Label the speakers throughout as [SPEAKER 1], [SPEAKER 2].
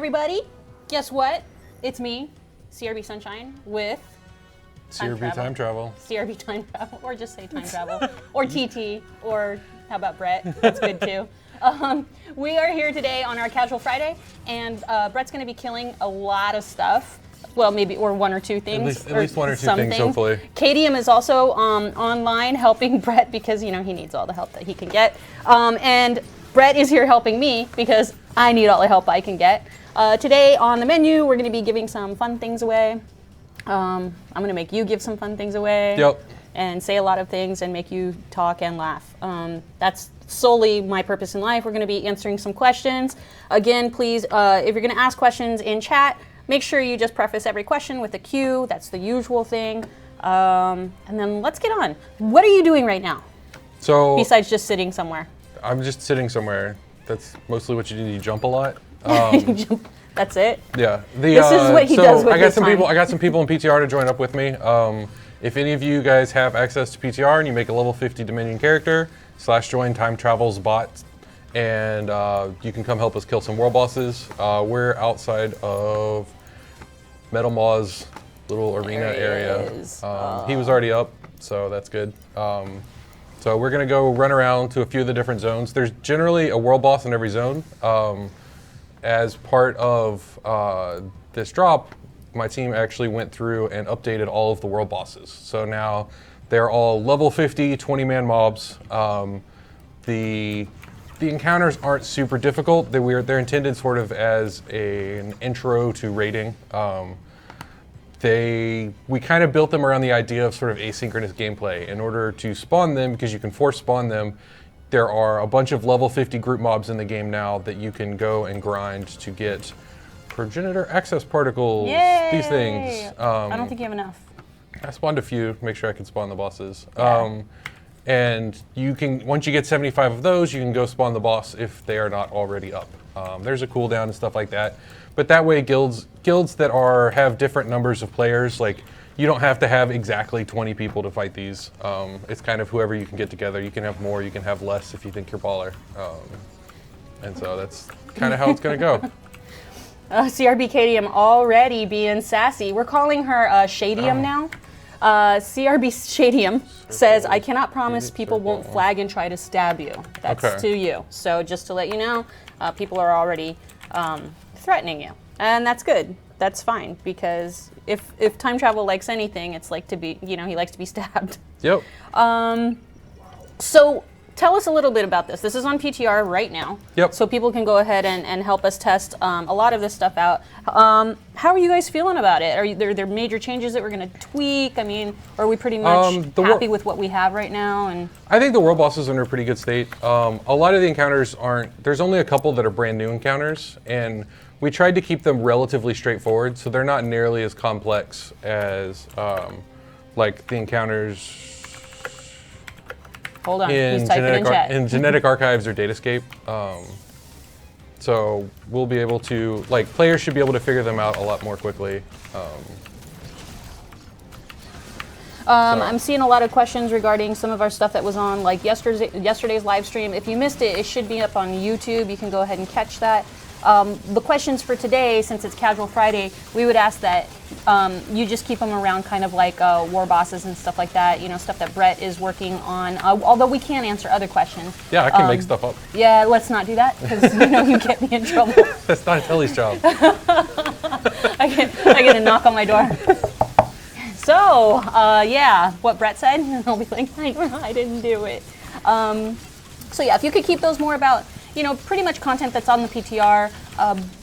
[SPEAKER 1] everybody. Guess what? It's me, CRB Sunshine, with
[SPEAKER 2] CRB Time Travel.
[SPEAKER 1] CRB Time Travel, or just say Time Travel, or TT, or how about Brett? That's good too. We are here today on our Casual Friday, and Brett's going to be killing a lot of stuff. Well, maybe, or one or two things.
[SPEAKER 2] At least one or two things, hopefully.
[SPEAKER 1] Kadium is also online helping Brett because, you know, he needs all the help that he can get. And Brett is here helping me because I need all the help I can get. Today on the menu, we're going to be giving some fun things away. I'm going to make you give some fun things away.
[SPEAKER 2] Yep.
[SPEAKER 1] And say a lot of things and make you talk and laugh. That's solely my purpose in life. We're going to be answering some questions. Again, please, if you're going to ask questions in chat, make sure you just preface every question with a Q. That's the usual thing. And then let's get on. What are you doing right now?
[SPEAKER 2] So
[SPEAKER 1] besides just sitting somewhere?
[SPEAKER 2] I'm just sitting somewhere. That's mostly what you do. You jump a lot.
[SPEAKER 1] That's it?
[SPEAKER 2] Yeah.
[SPEAKER 1] This is what he does with his time.
[SPEAKER 2] I got some people in PTR to join up with me. If any of you guys have access to PTR and you make a level 50 Dominion character, /join Time Travel's bot, and you can come help us kill some world bosses. We're outside of Metal Maw's little arena area. He was already up, so that's good. So we're gonna go run around to a few of the different zones. There's generally a world boss in every zone. As part of this drop, my team actually went through and updated all of the world bosses. So now they're all level 50, 20-man mobs. The encounters aren't super difficult. They're intended sort of as an intro to raiding. We kind of built them around the idea of sort of asynchronous gameplay. In order to spawn them, because you can force spawn them, there are a bunch of level 50 group mobs in the game now that you can go and grind to get progenitor access particles.
[SPEAKER 1] Yay!
[SPEAKER 2] These things.
[SPEAKER 1] I don't think you have enough.
[SPEAKER 2] I spawned a few, make sure I can spawn the bosses.
[SPEAKER 1] Yeah.
[SPEAKER 2] And you can, once you get 75 of those, you can go spawn the boss if they are not already up. There's a cooldown and stuff like that. But that way, guilds that have different numbers of players, like you don't have to have exactly 20 people to fight these. It's kind of whoever you can get together. You can have more, you can have less if you think you're baller. And so that's kind of how it's going to go.
[SPEAKER 1] CRB Kadium already being sassy. We're calling her Shadium now. CRB Shadium says, I cannot promise people won't flag and try to stab you. That's to you. So just to let you know, people are already threatening you. And that's good. That's fine, because if time travel likes anything, it's like to be, he likes to be stabbed.
[SPEAKER 2] Yep.
[SPEAKER 1] So tell us a little bit about this. This is on PTR right now.
[SPEAKER 2] Yep.
[SPEAKER 1] So people can go ahead and help us test a lot of this stuff out. How are you guys feeling about it? Are there major changes that we're going to tweak? I mean, are we pretty much happy with what we have right now? And
[SPEAKER 2] I think the world bosses are in a pretty good state. A lot of the encounters there's only a couple that are brand new encounters, and we tried to keep them relatively straightforward, so they're not nearly as complex as like the encounters
[SPEAKER 1] hold on, he's typing in chat.
[SPEAKER 2] In Genetic Archives or Datascape. So we'll be able to, players should be able to figure them out a lot more quickly.
[SPEAKER 1] I'm seeing a lot of questions regarding some of our stuff that was on yesterday's live stream. If you missed it, it should be up on YouTube. You can go ahead and catch that. The questions for today, since it's Casual Friday, we would ask that you just keep them around kind of like war bosses and stuff like that, stuff that Brett is working on, although we can answer other questions.
[SPEAKER 2] Yeah, I can make stuff up.
[SPEAKER 1] Yeah, let's not do that, because you get me in trouble.
[SPEAKER 2] That's not Telly's job.
[SPEAKER 1] I get a knock on my door. So, yeah, what Brett said, and I'll be like, I didn't do it. So yeah, if you could keep those more about pretty much content that's on the PTR.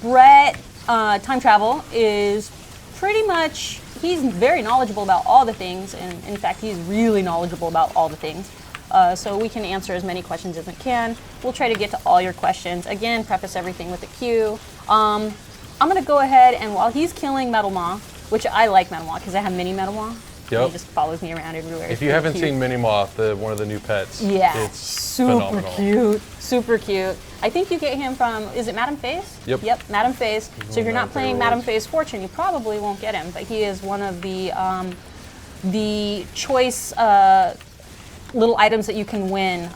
[SPEAKER 1] Brett, Time Travel, is pretty much, he's very knowledgeable about all the things, and in fact, he's really knowledgeable about all the things. So we can answer as many questions as we can. We'll try to get to all your questions. Again, preface everything with a Q. I'm going to go ahead, and while he's killing Metal Maw, which I like Metal Maw because I have mini Metal Maw.
[SPEAKER 2] Yep.
[SPEAKER 1] He just follows me around everywhere.
[SPEAKER 2] If you haven't seen Mini Moth, one of the new pets, it's
[SPEAKER 1] super
[SPEAKER 2] phenomenal.
[SPEAKER 1] Cute. Super cute. I think you get him from, is it Madame Faye's?
[SPEAKER 2] Yep.
[SPEAKER 1] Yep, Madame Faye's. So if you're not playing Madame Faye's Fortune, you probably won't get him, but he is one of the choice little items that you can win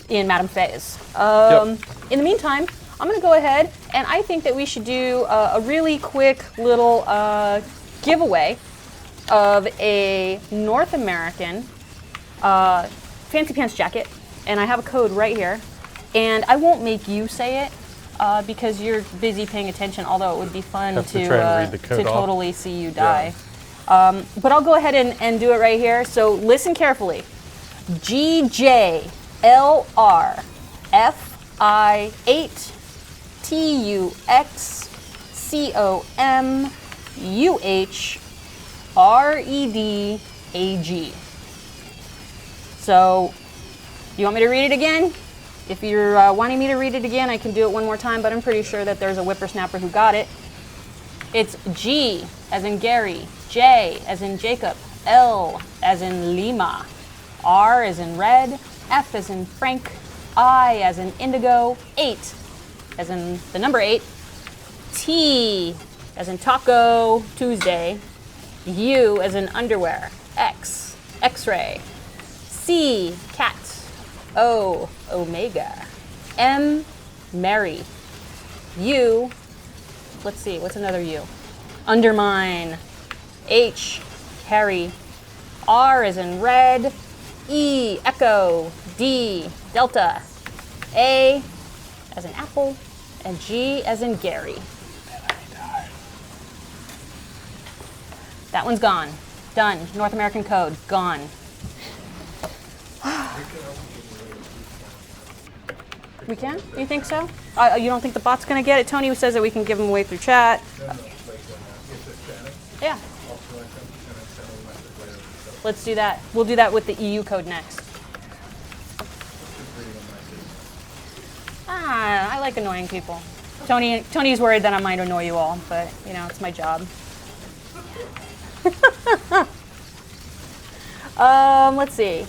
[SPEAKER 1] in Madame Faye's. In the meantime, I'm going to go ahead and I think that we should do a really quick little giveaway of a North American Fancy Pants jacket. And I have a code right here. And I won't make you say it because you're busy paying attention, although it would be fun to
[SPEAKER 2] try and read the code off.
[SPEAKER 1] totally see you die. Yeah. But I'll go ahead and do it right here. So listen carefully. GJLR8TUXCOMUHREDAG. So, you want me to read it again? If you're wanting me to read it again, I can do it one more time, but I'm pretty sure that there's a whippersnapper who got it. It's G as in Gary, J as in Jacob, L as in Lima, R as in red, F as in Frank, I as in indigo, 8 as in the number 8, T as in taco, Tuesday, U as in underwear, X, X-ray, C, cat, O, omega, M, Mary, U, let's see, what's another U? Undermine, H, Harry, R as in red, E, echo, D, delta, A as in apple, and G as in Gary. That one's gone. Done. North American code, gone. We can? You think so? You don't think the bot's going to get it? Tony says that we can give them away through chat. Yeah. Let's do that. We'll do that with the EU code next. I like annoying people. Tony's worried that I might annoy you all, but you know, it's my job. Let's see.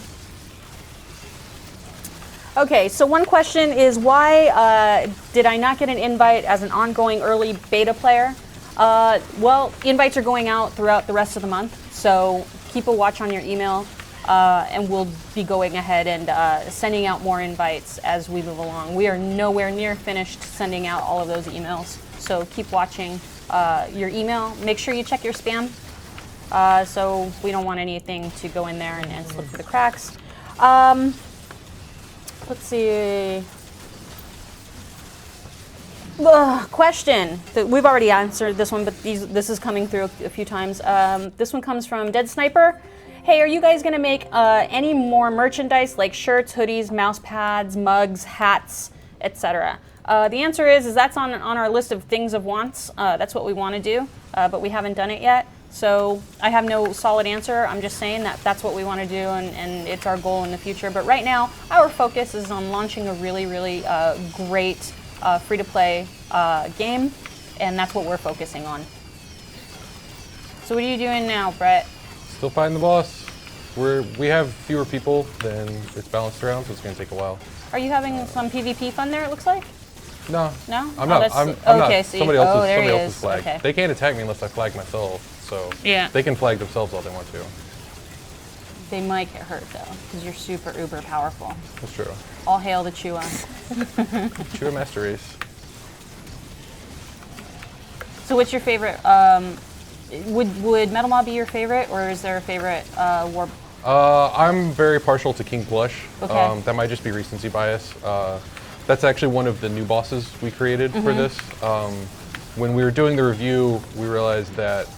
[SPEAKER 1] Okay, so one question is why did I not get an invite as an ongoing early beta player? Well, invites are going out throughout the rest of the month, so keep a watch on your email, and we'll be going ahead and sending out more invites as we move along. We are nowhere near finished sending out all of those emails, so keep watching your email. Make sure you check your spam, so we don't want anything to go in there and slip through the cracks. Let's see. Question that we've already answered this one, but this is coming through a few times. This one comes from Dead Sniper. Hey, are you guys gonna make any more merchandise like shirts, hoodies, mouse pads, mugs, hats, etc.? The answer is that's on our list of things of wants. That's what we want to do, but we haven't done it yet. So I have no solid answer. I'm just saying that that's what we want to do, and it's our goal in the future. But right now, our focus is on launching a really, really great free-to-play game, and that's what we're focusing on. So what are you doing now, Brett?
[SPEAKER 2] Still fighting the boss. We have fewer people than it's balanced around, so it's going to take a while.
[SPEAKER 1] Are you having some PvP fun there, it looks like?
[SPEAKER 2] No.
[SPEAKER 1] No?
[SPEAKER 2] I'm not. I'm not.
[SPEAKER 1] See.
[SPEAKER 2] Somebody else's flag.
[SPEAKER 1] Okay.
[SPEAKER 2] They can't attack me unless I flag myself, so
[SPEAKER 1] yeah.
[SPEAKER 2] They can flag themselves all they want to.
[SPEAKER 1] They might get hurt, though, because you're super uber powerful.
[SPEAKER 2] That's true.
[SPEAKER 1] All hail the Chua.
[SPEAKER 2] Chua Master Race.
[SPEAKER 1] So what's your favorite? Would Metal Mob be your favorite, or is there a favorite war?
[SPEAKER 2] I'm very partial to King Plush.
[SPEAKER 1] Okay.
[SPEAKER 2] That might just be recency bias. That's actually one of the new bosses we created for this. When we were doing the review, we realized that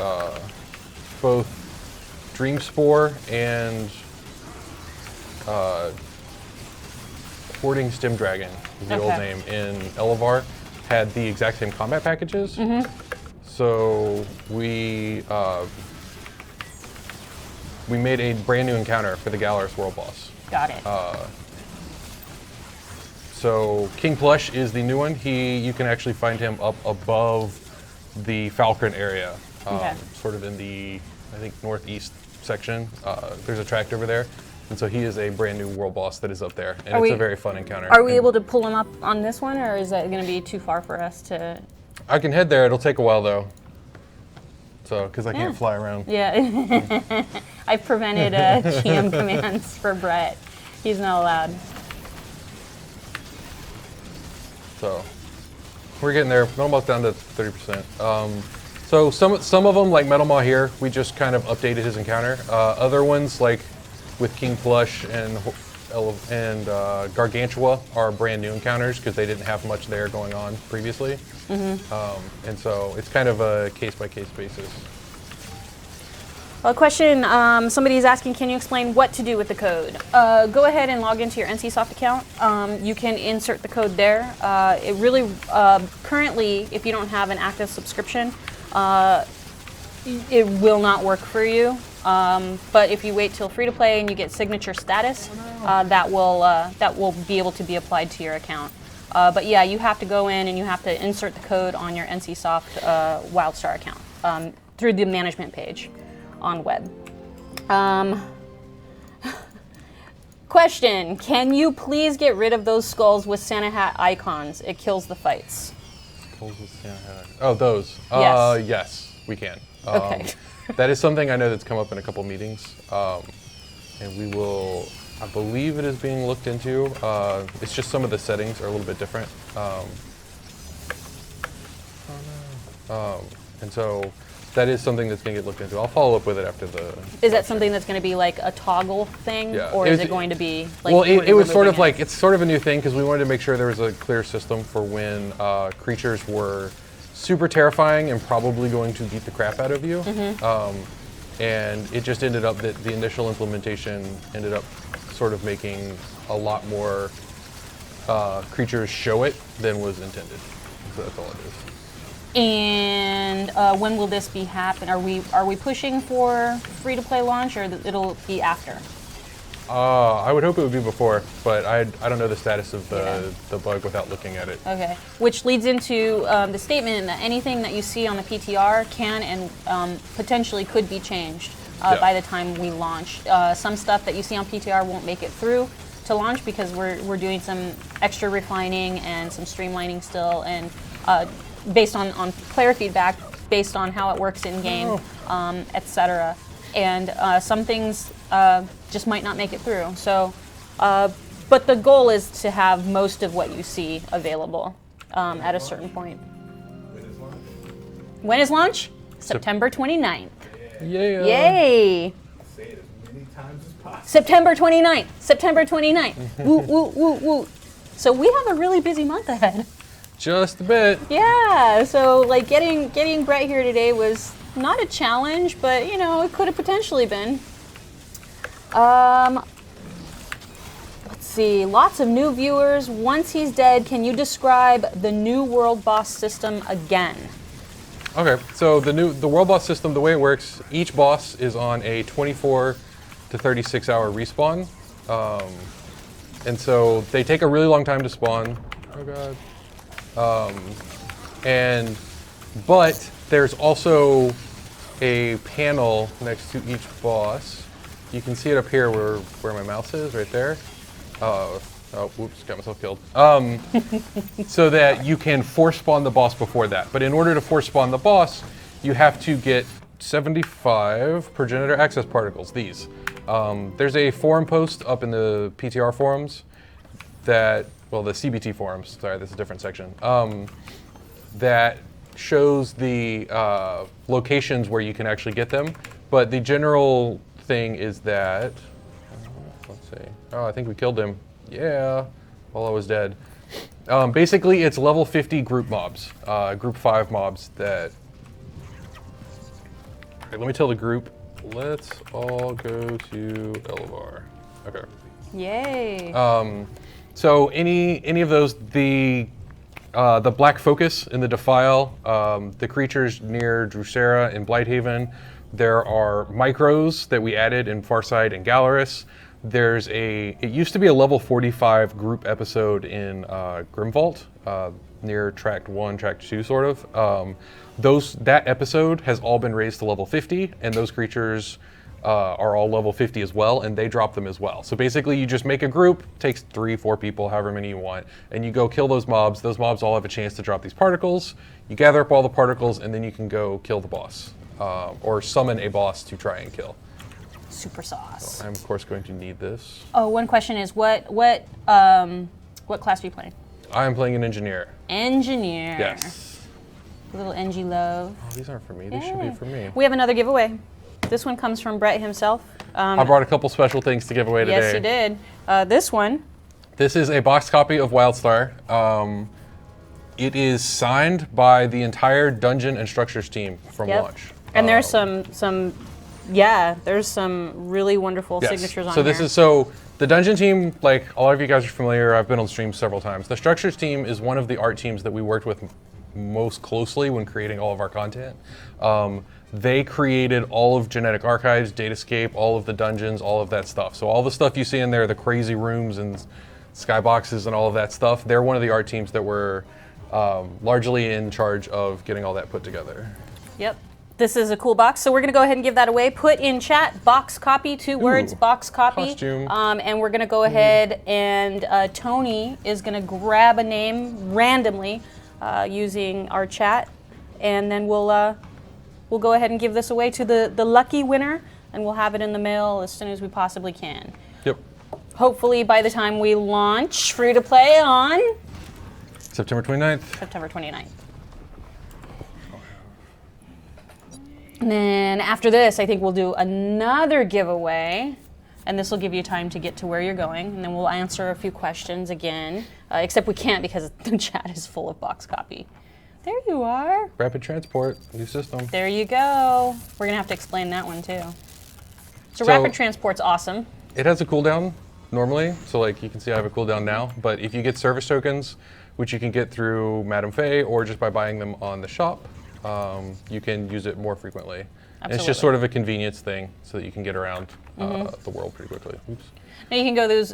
[SPEAKER 2] both Dreamspore and Hoarding Stim Dragon, is the old name, in Elevar, had the exact same combat packages. So we made a brand new encounter for the Galaris World Boss.
[SPEAKER 1] Got it.
[SPEAKER 2] So King Plush is the new one. You can actually find him up above the Falcon area, sort of in the, I think, northeast section. There's a tract over there. And so he is a brand new world boss that is up there. And it's a very fun encounter.
[SPEAKER 1] Are we able to pull him up on this one, or is that going to be too far for us to...
[SPEAKER 2] I can head there. It'll take a while, though. So, because I can't fly around.
[SPEAKER 1] Yeah. I've prevented GM commands for Brett. He's not allowed.
[SPEAKER 2] So, we're getting there. Metal Maw's down to 30%. So some of them, like Metal Maw here, we just kind of updated his encounter. Other ones, like with King Plush and Gargantua, are brand new encounters because they didn't have much there going on previously. And so it's kind of a case-by-case basis.
[SPEAKER 1] A question, somebody's asking, can you explain what to do with the code? Go ahead and log into your NCSoft account. You can insert the code there. It really, currently, if you don't have an active subscription, it will not work for you. But if you wait till free to play and you get signature status, that will be able to be applied to your account. But yeah, you have to go in and you have to insert the code on your NCSoft WildStar account through the management page on web. Question, can you please get rid of those skulls with Santa hat icons? It kills the fights.
[SPEAKER 2] Skulls with Santa hat. Oh, those.
[SPEAKER 1] Yes.
[SPEAKER 2] Yes, we can.
[SPEAKER 1] Okay.
[SPEAKER 2] That is something I know that's come up in a couple meetings. And we will, I believe it is being looked into. It's just some of the settings are a little bit different. And so that is something that's going to get looked into. I'll follow up with it after the...
[SPEAKER 1] Is that something that's going to be like a toggle thing?
[SPEAKER 2] Yeah.
[SPEAKER 1] Or is it going to be like...
[SPEAKER 2] Well, it was sort of like, it's sort of a new thing because we wanted to make sure there was a clear system for when creatures were super terrifying and probably going to beat the crap out of you. And it just ended up that the initial implementation ended up sort of making a lot more creatures show it than was intended. So that's all it is.
[SPEAKER 1] And when will this be happen? Are we pushing for free-to-play launch, or it'll be after?
[SPEAKER 2] I would hope it would be before, but I don't know the status of the bug without looking at it.
[SPEAKER 1] Okay, which leads into the statement that anything that you see on the PTR can and potentially could be changed by the time we launch. Some stuff that you see on PTR won't make it through to launch because we're doing some extra refining and some streamlining still, and based on player feedback, based on how it works in game, etc. And some things just might not make it through. So, but the goal is to have most of what you see available at a certain point. When is launch? September 29th.
[SPEAKER 2] Yeah.
[SPEAKER 1] Yay!
[SPEAKER 3] Say it as many times as possible.
[SPEAKER 1] September 29th. September 29th. Woo, woo, woo, woo. So we have a really busy month ahead.
[SPEAKER 2] Just a bit.
[SPEAKER 1] Yeah, so like getting Brett here today was not a challenge, but you know, it could have potentially been. Let's see, lots of new viewers. Once he's dead, can you describe the new world boss system again?
[SPEAKER 2] Okay, so the world boss system, the way it works, each boss is on a 24 to 36 hour respawn. And so they take a really long time to spawn. Oh god. But there's also a panel next to each boss. You can see it up here where my mouse is, right there. Oh, whoops, got myself killed. So that you can force spawn the boss before that. But in order to force spawn the boss, you have to get 75 progenitor access particles, these. There's a forum post up in the PTR forums that, well, the CBT forums, sorry, this is a different section, that shows the locations where you can actually get them. But the general thing is that, let's see, oh, I think we killed him. Yeah, while I was dead. Basically, it's level 50 group mobs, group 5 mobs that, okay, let me tell the group, let's all go to Elevar. Okay.
[SPEAKER 1] Yay.
[SPEAKER 2] So any of those, the Black Focus in the Defile, the creatures near Drusera and Blighthaven, there are micros that we added in Farsight and Gallerus. There's it used to be a level 45 group episode in Grimvault, near Tract 1, Tract 2, sort of. That episode has all been raised to level 50, and those creatures are all level 50 as well, and they drop them as well. So basically, you just make a group, takes 3-4 people, however many you want, and you go kill those mobs. Those mobs all have a chance to drop these particles. You gather up all the particles, and then you can go kill the boss, or summon a boss to try and kill.
[SPEAKER 1] Super sauce.
[SPEAKER 2] So I'm of course going to need this.
[SPEAKER 1] Oh, one question is what class are you playing?
[SPEAKER 2] I am playing an engineer.
[SPEAKER 1] Engineer.
[SPEAKER 2] Yes.
[SPEAKER 1] A little NG love.
[SPEAKER 2] Oh, these aren't for me. These should be for me.
[SPEAKER 1] We have another giveaway. This one comes from Brett himself.
[SPEAKER 2] I brought a couple special things to give away today.
[SPEAKER 1] Yes, you did. This one.
[SPEAKER 2] This is a box copy of WildStar. It is signed by the entire Dungeon and Structures team from launch.
[SPEAKER 1] And there's some really wonderful signatures on
[SPEAKER 2] so
[SPEAKER 1] here.
[SPEAKER 2] So the Dungeon team, like a lot of you guys are familiar, I've been on stream several times. The Structures team is one of the art teams that we worked with most closely when creating all of our content. They created all of Genetic Archives, Datascape, all of the dungeons, all of that stuff. So all the stuff you see in there, the crazy rooms and skyboxes and all of that stuff, they're one of the art teams that were largely in charge of getting all that put together.
[SPEAKER 1] Yep. This is a cool box, so we're going to go ahead and give that away. Put in chat, box copy, 2 words, box copy.
[SPEAKER 2] Costume.
[SPEAKER 1] And we're going to go ahead and Tony is going to grab a name randomly using our chat, and then we'll go ahead and give this away to the lucky winner, and we'll have it in the mail as soon as we possibly can.
[SPEAKER 2] Yep.
[SPEAKER 1] Hopefully by the time we launch free to play on
[SPEAKER 2] September 29th.
[SPEAKER 1] September 29th. And then after this, I think we'll do another giveaway, and this will give you time to get to where you're going, and then we'll answer a few questions again, except we can't because the chat is full of box copy. There you are.
[SPEAKER 2] Rapid transport, new system.
[SPEAKER 1] There you go. We're gonna have to explain that one too. So rapid transport's awesome.
[SPEAKER 2] It has a cooldown normally, so like you can see I have a cooldown now, but if you get service tokens, which you can get through Madame Faye or just by buying them on the shop, you can use it more frequently. And it's just sort of a convenience thing so that you can get around the world pretty quickly. Oops.
[SPEAKER 1] Now you can go those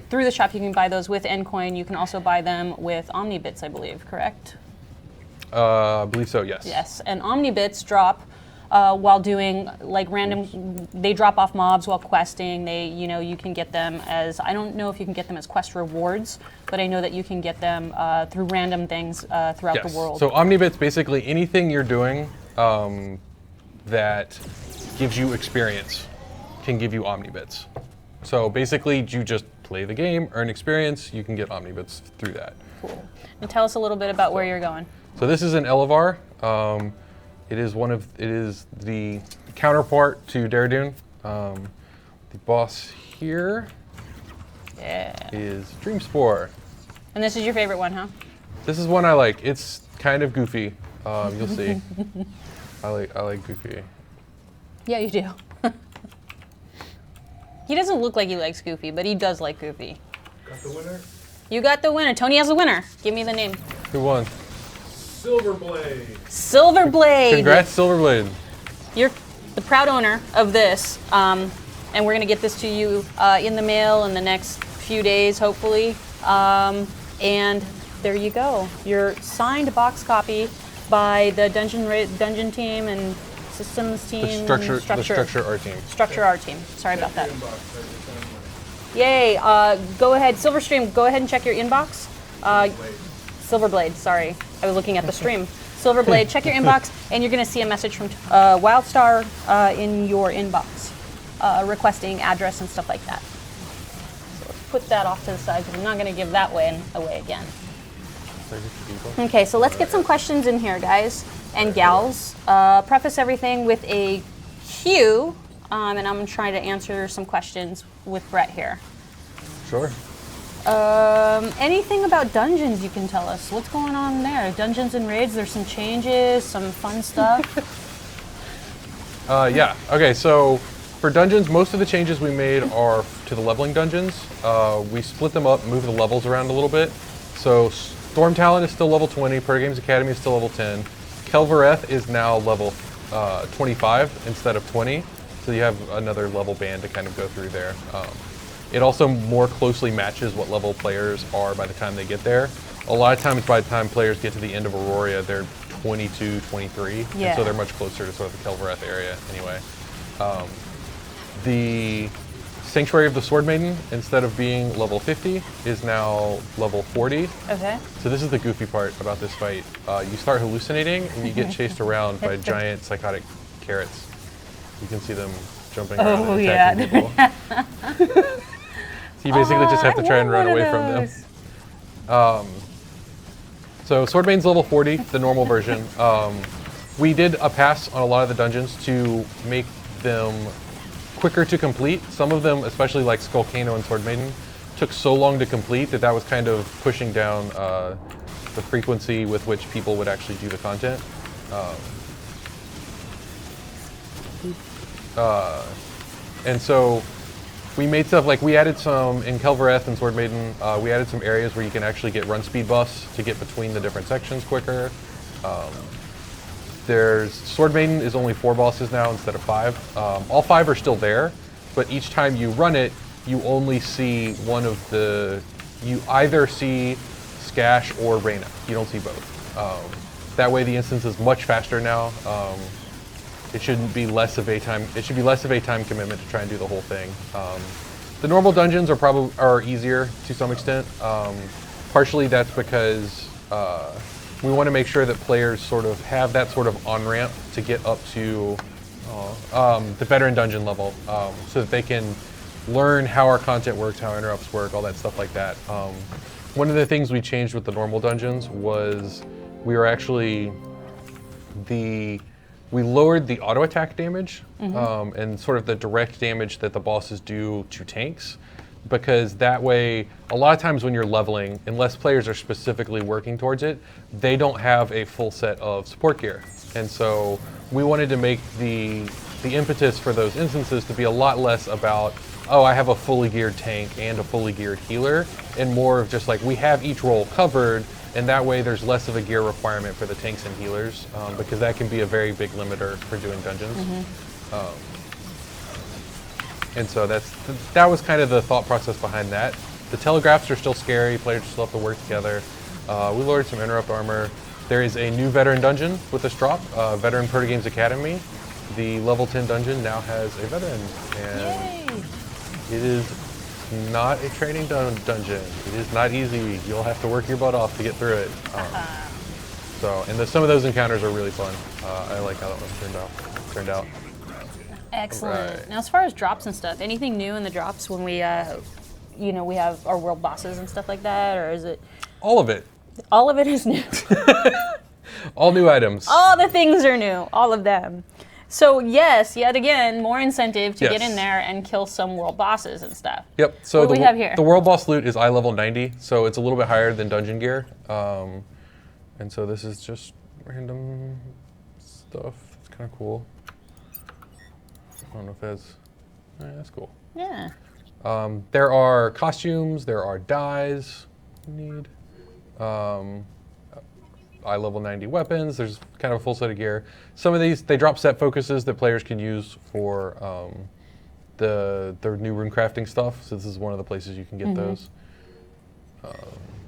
[SPEAKER 1] through the shop. You can buy those with Ncoin. You can also buy them with Omnibits, I believe. Correct?
[SPEAKER 2] I believe so. Yes.
[SPEAKER 1] Yes, and Omnibits drop while doing like random. They drop off mobs while questing. You can get them as, I don't know if you can get them as quest rewards, but I know that you can get them through random things throughout the world.
[SPEAKER 2] So Omnibits, basically anything you're doing that gives you experience can give you Omnibits. So basically, you just play the game, earn experience. You can get Omnibits through that.
[SPEAKER 1] Cool. And tell us a little bit about where you're going.
[SPEAKER 2] So this is an Elevar. It is the counterpart to Daredune. The boss here is Dreamspore.
[SPEAKER 1] And this is your favorite one, huh?
[SPEAKER 2] This is one I like. It's kind of goofy. You'll see. I like goofy.
[SPEAKER 1] Yeah, you do. He doesn't look like he likes Goofy, but he does like Goofy.
[SPEAKER 3] Got the winner?
[SPEAKER 1] You got the winner. Tony has a winner. Give me the name.
[SPEAKER 2] Who won?
[SPEAKER 3] Silverblade.
[SPEAKER 1] Silverblade.
[SPEAKER 2] Congrats, Silverblade.
[SPEAKER 1] You're the proud owner of this, and we're gonna get this to you in the mail in the next few days, hopefully. And there you go. Your signed box copy by the dungeon team and systems team.
[SPEAKER 2] The structure art team.
[SPEAKER 1] Structure art team. Sorry about that. Yay! Go ahead, Silverstream. Go ahead and check your inbox. Silverblade. Sorry, I was looking at the stream. Silverblade. Check your inbox, and you're going to see a message from WildStar in your inbox, requesting address and stuff like that. So let's put that off to the side because I'm not going to give that one away again. Okay, so let's get some questions in here, guys and gals. Preface everything with a cue, and I'm trying to answer some questions with Brett here.
[SPEAKER 2] Sure.
[SPEAKER 1] Anything about dungeons you can tell us? What's going on there? Dungeons and raids, there's some changes, some fun stuff.
[SPEAKER 2] Yeah, okay, so for dungeons, most of the changes we made are to the leveling dungeons. We split them up, moved the levels around a little bit. So Storm Talon is still level 20, Pro Games Academy is still level 10. Kelvareth is now level 25 instead of 20, so you have another level band to kind of go through there. It also more closely matches what level players are by the time they get there. A lot of times by the time players get to the end of Aurora, they're 22, 23, and so they're much closer to sort of the Kelvareth area anyway. The Sanctuary of the Sword Maiden, instead of being level 50, is now level 40.
[SPEAKER 1] Okay.
[SPEAKER 2] So this is the goofy part about this fight. You start hallucinating and you get chased around by giant psychotic carrots. You can see them jumping around and attacking people. So you basically just have to try and run away from them. So Swordmane's level 40, the normal version. We did a pass on a lot of the dungeons to make them quicker to complete. Some of them, especially like Skullcano and Swordmaiden, took so long to complete that was kind of pushing down the frequency with which people would actually do the content. And so we made stuff like we added some in Kelvareth and Swordmaiden. We added some areas where you can actually get run speed buffs to get between the different sections quicker. There's Swordmaiden is only 4 bosses now instead of 5. All 5 are still there, but each time you run it, you only see one of the. You either see Skash or Reyna. You don't see both. That way, the instance is much faster now. It shouldn't be less of a time. It should be less of a time commitment to try and do the whole thing. The normal dungeons are easier to some extent. Partially that's because we want to make sure that players sort of have that sort of on ramp to get up to the veteran dungeon level, so that they can learn how our content works, how interrupts work, all that stuff like that. One of the things we changed with the normal dungeons was we were actually we lowered the auto attack damage and sort of the direct damage that the bosses do to tanks, because that way, a lot of times when you're leveling, unless players are specifically working towards it, they don't have a full set of support gear. And so we wanted to make the impetus for those instances to be a lot less about, oh, I have a fully geared tank and a fully geared healer, and more of just like, we have each role covered, and that way there's less of a gear requirement for the tanks and healers, because that can be a very big limiter for doing dungeons. And so that was kind of the thought process behind that. The telegraphs are still scary, players still have to work together. We lowered some interrupt armor. There is a new veteran dungeon with this drop, Veteran Proto Games Academy. The level 10 dungeon now has a veteran, and it is not a training dungeon. It is not easy. You'll have to work your butt off to get through it. Some of those encounters are really fun. I like how that one turned out.
[SPEAKER 1] Excellent.
[SPEAKER 2] Right.
[SPEAKER 1] Now, as far as drops and stuff, anything new in the drops when we we have our world bosses and stuff like that, or is it?
[SPEAKER 2] All of it.
[SPEAKER 1] All of it is new.
[SPEAKER 2] All new items.
[SPEAKER 1] All the things are new. All of them. So yes, yet again, more incentive to get in there and kill some world bosses and stuff.
[SPEAKER 2] Yep. So
[SPEAKER 1] what do we have here?
[SPEAKER 2] The world boss loot is eye level 90, so it's a little bit higher than dungeon gear. And so this is just random stuff. It's kind of cool. I don't know if that's cool.
[SPEAKER 1] Yeah.
[SPEAKER 2] There are costumes, there are dyes you need. Eye level 90 weapons, there's kind of a full set of gear. Some of these, they drop set focuses that players can use for the new rune crafting stuff, so this is one of the places you can get those.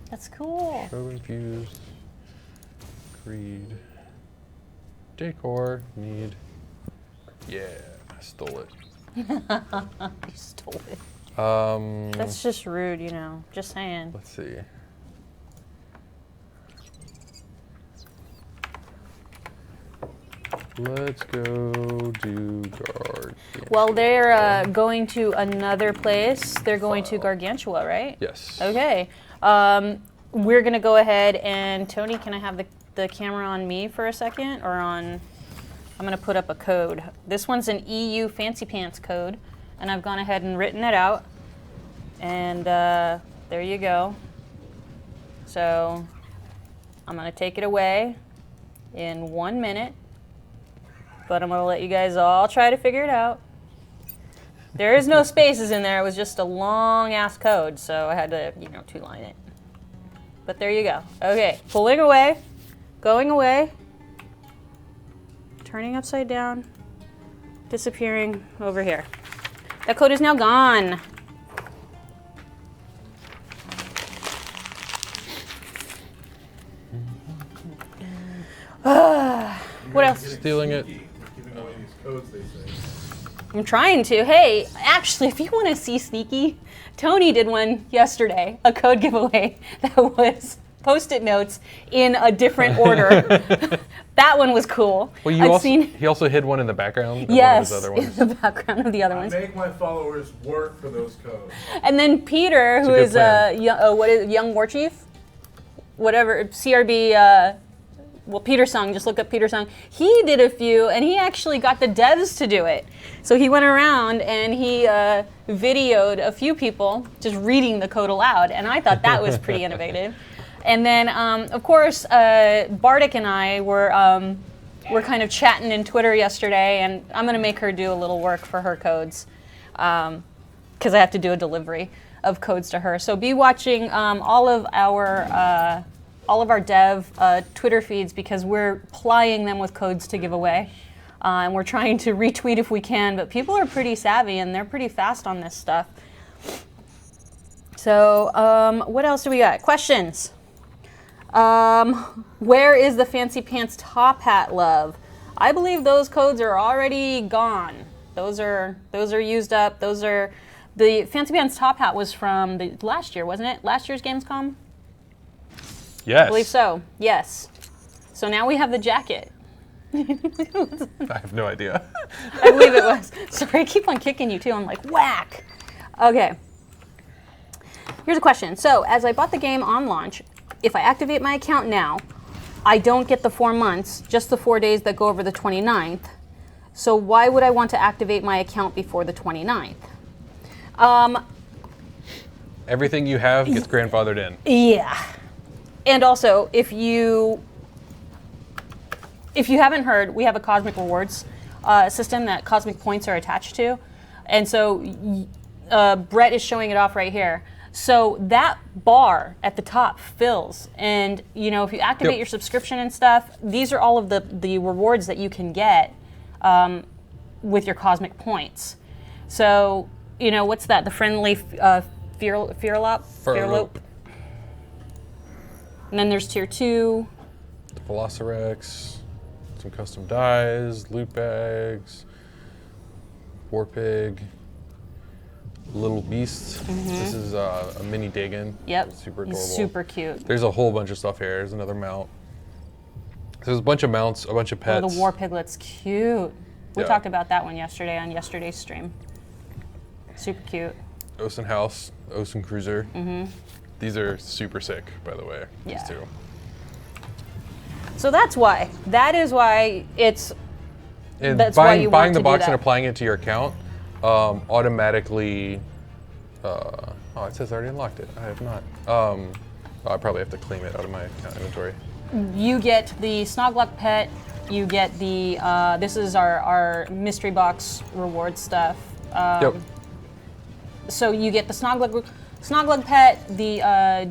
[SPEAKER 1] That's cool.
[SPEAKER 2] So infused, creed, decor, need, yeah, I stole it.
[SPEAKER 1] You stole it. That's just rude, just saying.
[SPEAKER 2] Let's see. Let's go do Gargantua.
[SPEAKER 1] Well, they're going to another place. They're going to Gargantua, right?
[SPEAKER 2] Yes.
[SPEAKER 1] Okay. We're going to go ahead and, Tony, can I have the camera on me for a second? Or on, I'm going to put up a code. This one's an EU Fancy Pants code, and I've gone ahead and written it out. And there you go. So I'm going to take it away in 1 minute. But I'm going to let you guys all try to figure it out. There is no spaces in there. It was just a long-ass code, so I had to, two-line it. But there you go. Okay, pulling away, going away, turning upside down, disappearing over here. That code is now gone. What else?
[SPEAKER 2] Stealing it.
[SPEAKER 3] Giving away these codes, they say.
[SPEAKER 1] I'm trying to. Hey, actually, if you want to see sneaky, Tony did one yesterday, a code giveaway that was Post-it notes in a different order. That one was cool.
[SPEAKER 2] Well, he also hid one in the background of
[SPEAKER 1] yes,
[SPEAKER 2] one of his other ones.
[SPEAKER 1] in the background of the other ones.
[SPEAKER 3] I make my followers work for those codes.
[SPEAKER 1] And then Peter, who is Young War Chief. whatever, CRB, Peter Sung, just look up Peter Sung. He did a few, and he actually got the devs to do it. So he went around and he videoed a few people just reading the code aloud, and I thought that was pretty innovative. And then, of course, Bardic and I were kind of chatting in Twitter yesterday, and I'm going to make her do a little work for her codes because I have to do a delivery of codes to her. So be watching all of our dev Twitter feeds because we're plying them with codes to give away. And we're trying to retweet if we can, but people are pretty savvy and they're pretty fast on this stuff. So what else do we got? Questions? Where is the Fancy Pants top hat love? I believe those codes are already gone. Those are used up. The Fancy Pants top hat was from the last year, wasn't it? Last year's Gamescom?
[SPEAKER 2] Yes.
[SPEAKER 1] I believe so. Yes. So now we have the jacket.
[SPEAKER 2] I have no idea.
[SPEAKER 1] I believe it was. Sorry, I keep on kicking you too. I'm like, whack. Okay. Here's a question. So as I bought the game on launch, if I activate my account now, I don't get the 4 months, just the 4 days that go over the 29th. So why would I want to activate my account before the 29th?
[SPEAKER 2] Everything you have gets grandfathered in.
[SPEAKER 1] Yeah. And also, if you haven't heard, we have a Cosmic Rewards system that Cosmic Points are attached to. And so Brett is showing it off right here. So that bar at the top fills, and if you activate your subscription and stuff, these are all of the rewards that you can get with your Cosmic Points. So what's that? The friendly Fearlope. And then there's tier 2.
[SPEAKER 2] The Velocirex, some custom dies, loot bags, War Pig. Little beasts. This is a mini Dagon.
[SPEAKER 1] Yep.
[SPEAKER 2] Super adorable.
[SPEAKER 1] He's super cute.
[SPEAKER 2] There's a whole bunch of stuff here. There's another mount. There's a bunch of mounts, a bunch of pets.
[SPEAKER 1] Oh, the War Piglet's cute. We
[SPEAKER 2] Yeah.
[SPEAKER 1] talked about that one yesterday on yesterday's stream. Super cute.
[SPEAKER 2] Ocean House, Ocean Cruiser. These are super sick, by the way.
[SPEAKER 1] Yeah.
[SPEAKER 2] These two.
[SPEAKER 1] So that's why. That is why it's.
[SPEAKER 2] And
[SPEAKER 1] That's why you
[SPEAKER 2] buying
[SPEAKER 1] want
[SPEAKER 2] the
[SPEAKER 1] to do
[SPEAKER 2] box and
[SPEAKER 1] that.
[SPEAKER 2] applying it to your account automatically. Oh, it says I already unlocked it. I have not. I probably have to claim it out of my account inventory.
[SPEAKER 1] You get the Snoglug pet. You get the. This is our mystery box reward stuff.
[SPEAKER 2] Yep.
[SPEAKER 1] So you get the Snoglug pet, the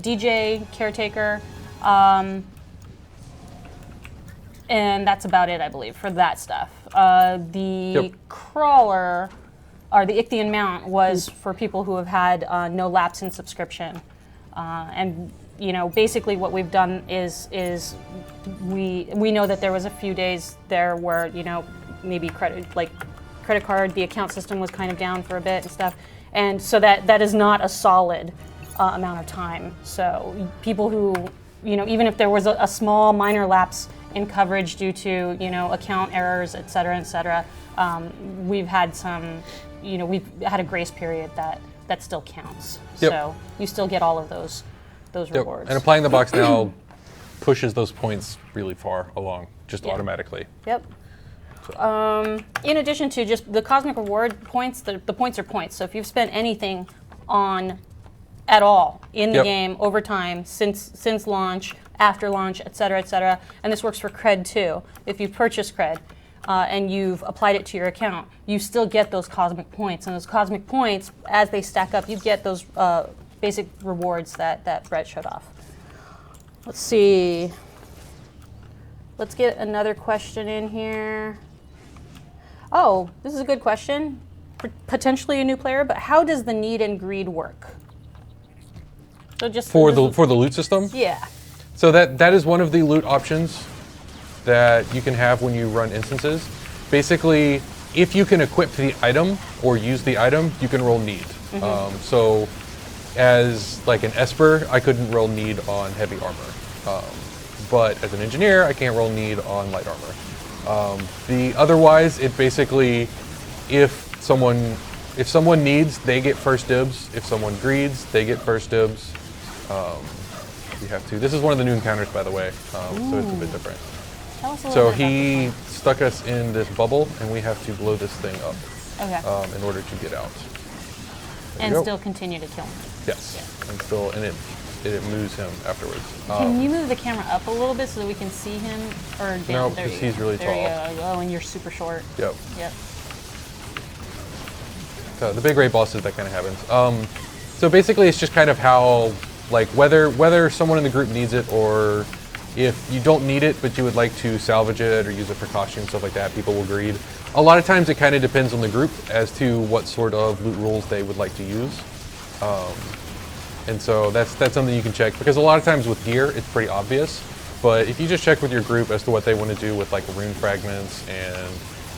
[SPEAKER 1] DJ caretaker, and that's about it, I believe, for that stuff. The crawler, or the Ichthian mount, was for people who have had no lapse in subscription, and basically what we've done is we know that there was a few days there where maybe credit card, the account system was kind of down for a bit and stuff. And so that is not a solid amount of time. So people who, even if there was a small minor lapse in coverage due to, account errors, et cetera, we've had some, we've had a grace period that still counts.
[SPEAKER 2] Yep.
[SPEAKER 1] So you still get all of those rewards.
[SPEAKER 2] And applying the box now pushes those points really far along, just automatically.
[SPEAKER 1] Yep. In addition to just the Cosmic Reward points, the points are points. So if you've spent anything on at all in the game over time, since launch, after launch, et cetera, and this works for cred too. If you purchase cred and you've applied it to your account, you still get those Cosmic points. And those Cosmic points, as they stack up, you get those basic rewards that Brett showed off. Let's see. Let's get another question in here. Oh, this is a good question. Potentially a new player, but how does the need and greed work? So just
[SPEAKER 2] For the loot system?
[SPEAKER 1] Yeah.
[SPEAKER 2] So that is one of the loot options that you can have when you run instances. Basically, if you can equip the item or use the item, you can roll need. So as like an Esper, I couldn't roll need on heavy armor. But as an engineer, I can't roll need on light armor. Otherwise, it basically, if someone needs, they get first dibs. If someone greeds, they get first dibs. we have to. This is one of the new encounters, by the way, so it's a bit different.
[SPEAKER 1] Tell us a
[SPEAKER 2] So
[SPEAKER 1] little bit
[SPEAKER 2] he stuck us in this bubble, and we have to blow this thing up
[SPEAKER 1] about that. Okay.
[SPEAKER 2] in order to get out. There
[SPEAKER 1] And
[SPEAKER 2] you go.
[SPEAKER 1] still continue to kill him.
[SPEAKER 2] Yes,
[SPEAKER 1] Yeah.
[SPEAKER 2] and still, and it moves him afterwards.
[SPEAKER 1] Can you move the camera up a little bit so that we can see him? Or down?
[SPEAKER 2] No,
[SPEAKER 1] There
[SPEAKER 2] because
[SPEAKER 1] you
[SPEAKER 2] he's
[SPEAKER 1] go.
[SPEAKER 2] really
[SPEAKER 1] There you go. Oh, and you're super short.
[SPEAKER 2] Yep.
[SPEAKER 1] Yep.
[SPEAKER 2] So the big raid bosses, that kind of happens. So basically, it's just kind of how, like, whether someone in the group needs it or if you don't need it, but you would like to salvage it or use it for costume, stuff like that, people will greed. A lot of times, it kind of depends on the group as to what sort of loot rules they would like to use. And so that's something you can check, because a lot of times with gear, it's pretty obvious. But if you just check with your group as to what they want to do with like rune fragments and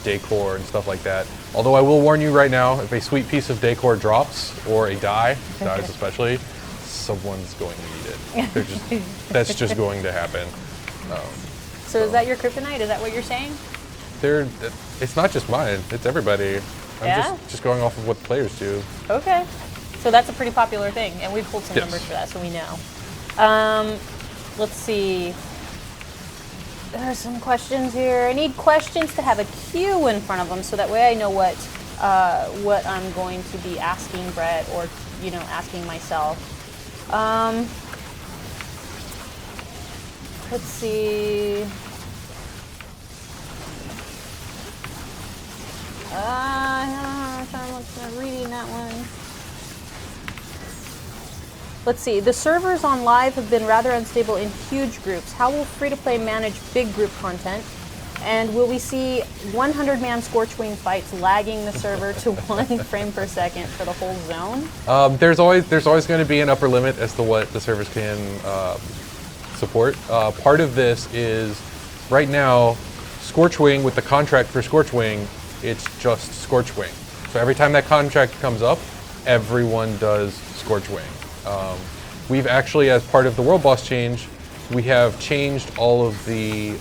[SPEAKER 2] decor and stuff like that. Although I will warn you right now, if a sweet piece of decor drops, or a dies especially, someone's going to need it. That's just going to happen.
[SPEAKER 1] So is that your kryptonite? Is that what you're saying?
[SPEAKER 2] It's not just mine, it's everybody. I'm
[SPEAKER 1] Yeah?
[SPEAKER 2] just going off of what the players do.
[SPEAKER 1] Okay. So that's a pretty popular thing, and we've pulled some
[SPEAKER 2] Yes.
[SPEAKER 1] numbers for that, so we know. Let's see. There are some questions here. I need questions to have a queue in front of them, so that way I know what I'm going to be asking Brett, or asking myself. Let's see. I'm reading that one. Let's see. The servers on live have been rather unstable in huge groups. How will free-to-play manage big group content? And will we see 100-man Scorchwing fights lagging the server to 1 frame per second for the whole zone?
[SPEAKER 2] There's always going to be an upper limit as to what the servers can support. Part of this is, right now, Scorchwing, with the contract for Scorchwing, it's just Scorchwing. So every time that contract comes up, everyone does Scorchwing. We've actually, as part of the world boss change, we have changed all of the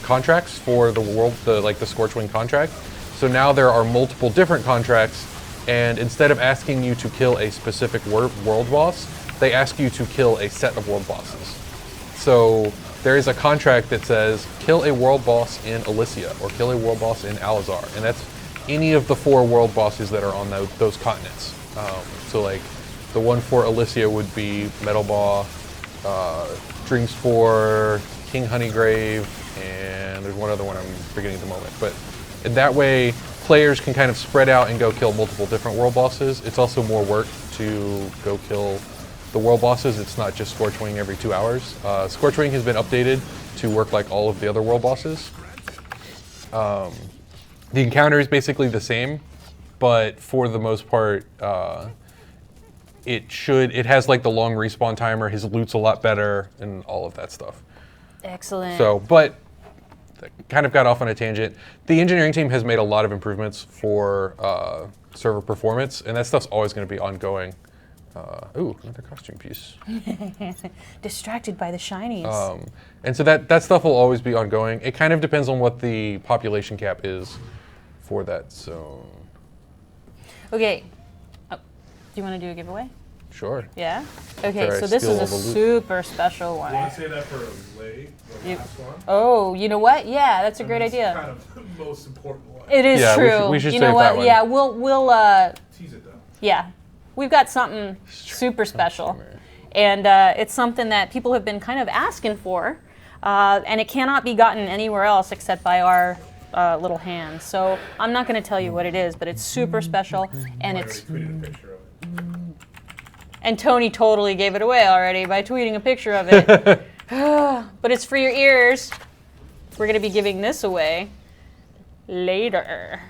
[SPEAKER 2] contracts for the Scorchwing contract. So now there are multiple different contracts, and instead of asking you to kill a specific world boss, they ask you to kill a set of world bosses. So there is a contract that says kill a world boss in Elysia or kill a world boss in Alazar, and that's any of the 4 world bosses that are on those continents. So like the one for Elysia would be Metal Maw, Dreamspore, King Honeygrave, and there's one other one I'm forgetting at the moment. But in that way, players can kind of spread out and go kill multiple different world bosses. It's also more work to go kill the world bosses. It's not just Scorchwing every 2 hours. Scorchwing has been updated to work like all of the other world bosses. The encounter is basically the same, but for the most part, it has like the long respawn timer. His loot's a lot better, and all of that stuff.
[SPEAKER 1] Excellent.
[SPEAKER 2] So, but kind of got off on a tangent. The engineering team has made a lot of improvements for server performance, and that stuff's always going to be ongoing. Ooh, another costume piece.
[SPEAKER 1] Distracted by the shinies.
[SPEAKER 2] And so that stuff will always be ongoing. It kind of depends on what the population cap is for that zone.
[SPEAKER 1] Okay. Oh, do you want to do a giveaway?
[SPEAKER 2] Sure.
[SPEAKER 1] Yeah? Okay,
[SPEAKER 2] Sure,
[SPEAKER 1] so this
[SPEAKER 2] steal
[SPEAKER 1] is a
[SPEAKER 2] all the loot.
[SPEAKER 1] super special one.
[SPEAKER 3] You want to say that for Lay, the
[SPEAKER 1] You-
[SPEAKER 3] last one?
[SPEAKER 1] Oh, you know what? Yeah, that's a great
[SPEAKER 3] It's
[SPEAKER 1] idea.
[SPEAKER 3] kind of the most important one.
[SPEAKER 1] It is
[SPEAKER 2] Yeah,
[SPEAKER 1] true.
[SPEAKER 2] we should
[SPEAKER 1] you know
[SPEAKER 2] save
[SPEAKER 1] what?
[SPEAKER 2] that one.
[SPEAKER 1] Yeah, we'll
[SPEAKER 3] Tease it though.
[SPEAKER 1] yeah. We've got something super special. And it's something that people have been kind of asking for. And it cannot be gotten anywhere else except by our little hands. So I'm not going to tell you what it is, but it's super special. And
[SPEAKER 3] I
[SPEAKER 1] it's
[SPEAKER 3] already tweeted a picture of it.
[SPEAKER 1] and Tony totally gave it away already by tweeting a picture of it. But it's for your ears. We're going to be giving this away later.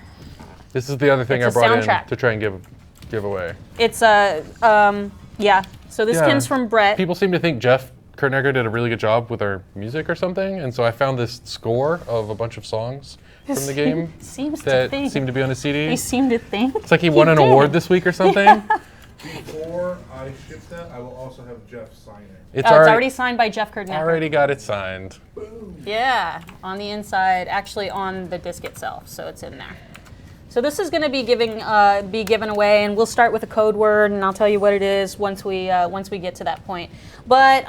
[SPEAKER 2] This is the other thing I
[SPEAKER 1] It's a
[SPEAKER 2] brought
[SPEAKER 1] soundtrack.
[SPEAKER 2] in to try and give away.
[SPEAKER 1] It's yeah. So this
[SPEAKER 2] Yeah.
[SPEAKER 1] comes from Brett.
[SPEAKER 2] People seem to think Jeff Kurtnecker did a really good job with our music or something, and so I found this score of a bunch of songs from the game
[SPEAKER 1] Seems to
[SPEAKER 2] that
[SPEAKER 1] think.
[SPEAKER 2] seemed to be on a CD.
[SPEAKER 1] He seemed to think.
[SPEAKER 2] It's like he won an award this week or something.
[SPEAKER 3] Before I ship that, I will also have Jeff sign it.
[SPEAKER 2] It's
[SPEAKER 1] It's already signed by Jeff Kurtnecker.
[SPEAKER 2] already got it signed.
[SPEAKER 1] Yeah, on the inside, actually on the disc itself, so it's in there. So this is going to be given away, and we'll start with a code word, and I'll tell you what it is once we get to that point. But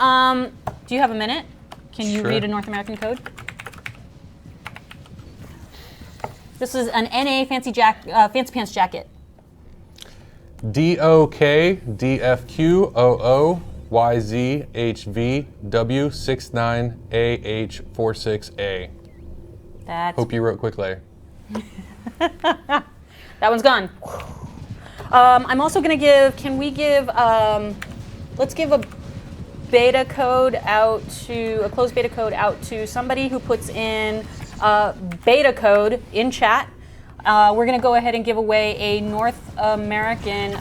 [SPEAKER 1] do you have a minute? Can you read a North American code? This is an NA fancy pants jacket.
[SPEAKER 2] DOKDFQOOYZHVW69AH46A. Hope you wrote quickly.
[SPEAKER 1] That one's gone. I'm also going to give, let's give a beta code out to, a closed beta code out to somebody who puts in beta code in chat. We're going to go ahead and give away a North American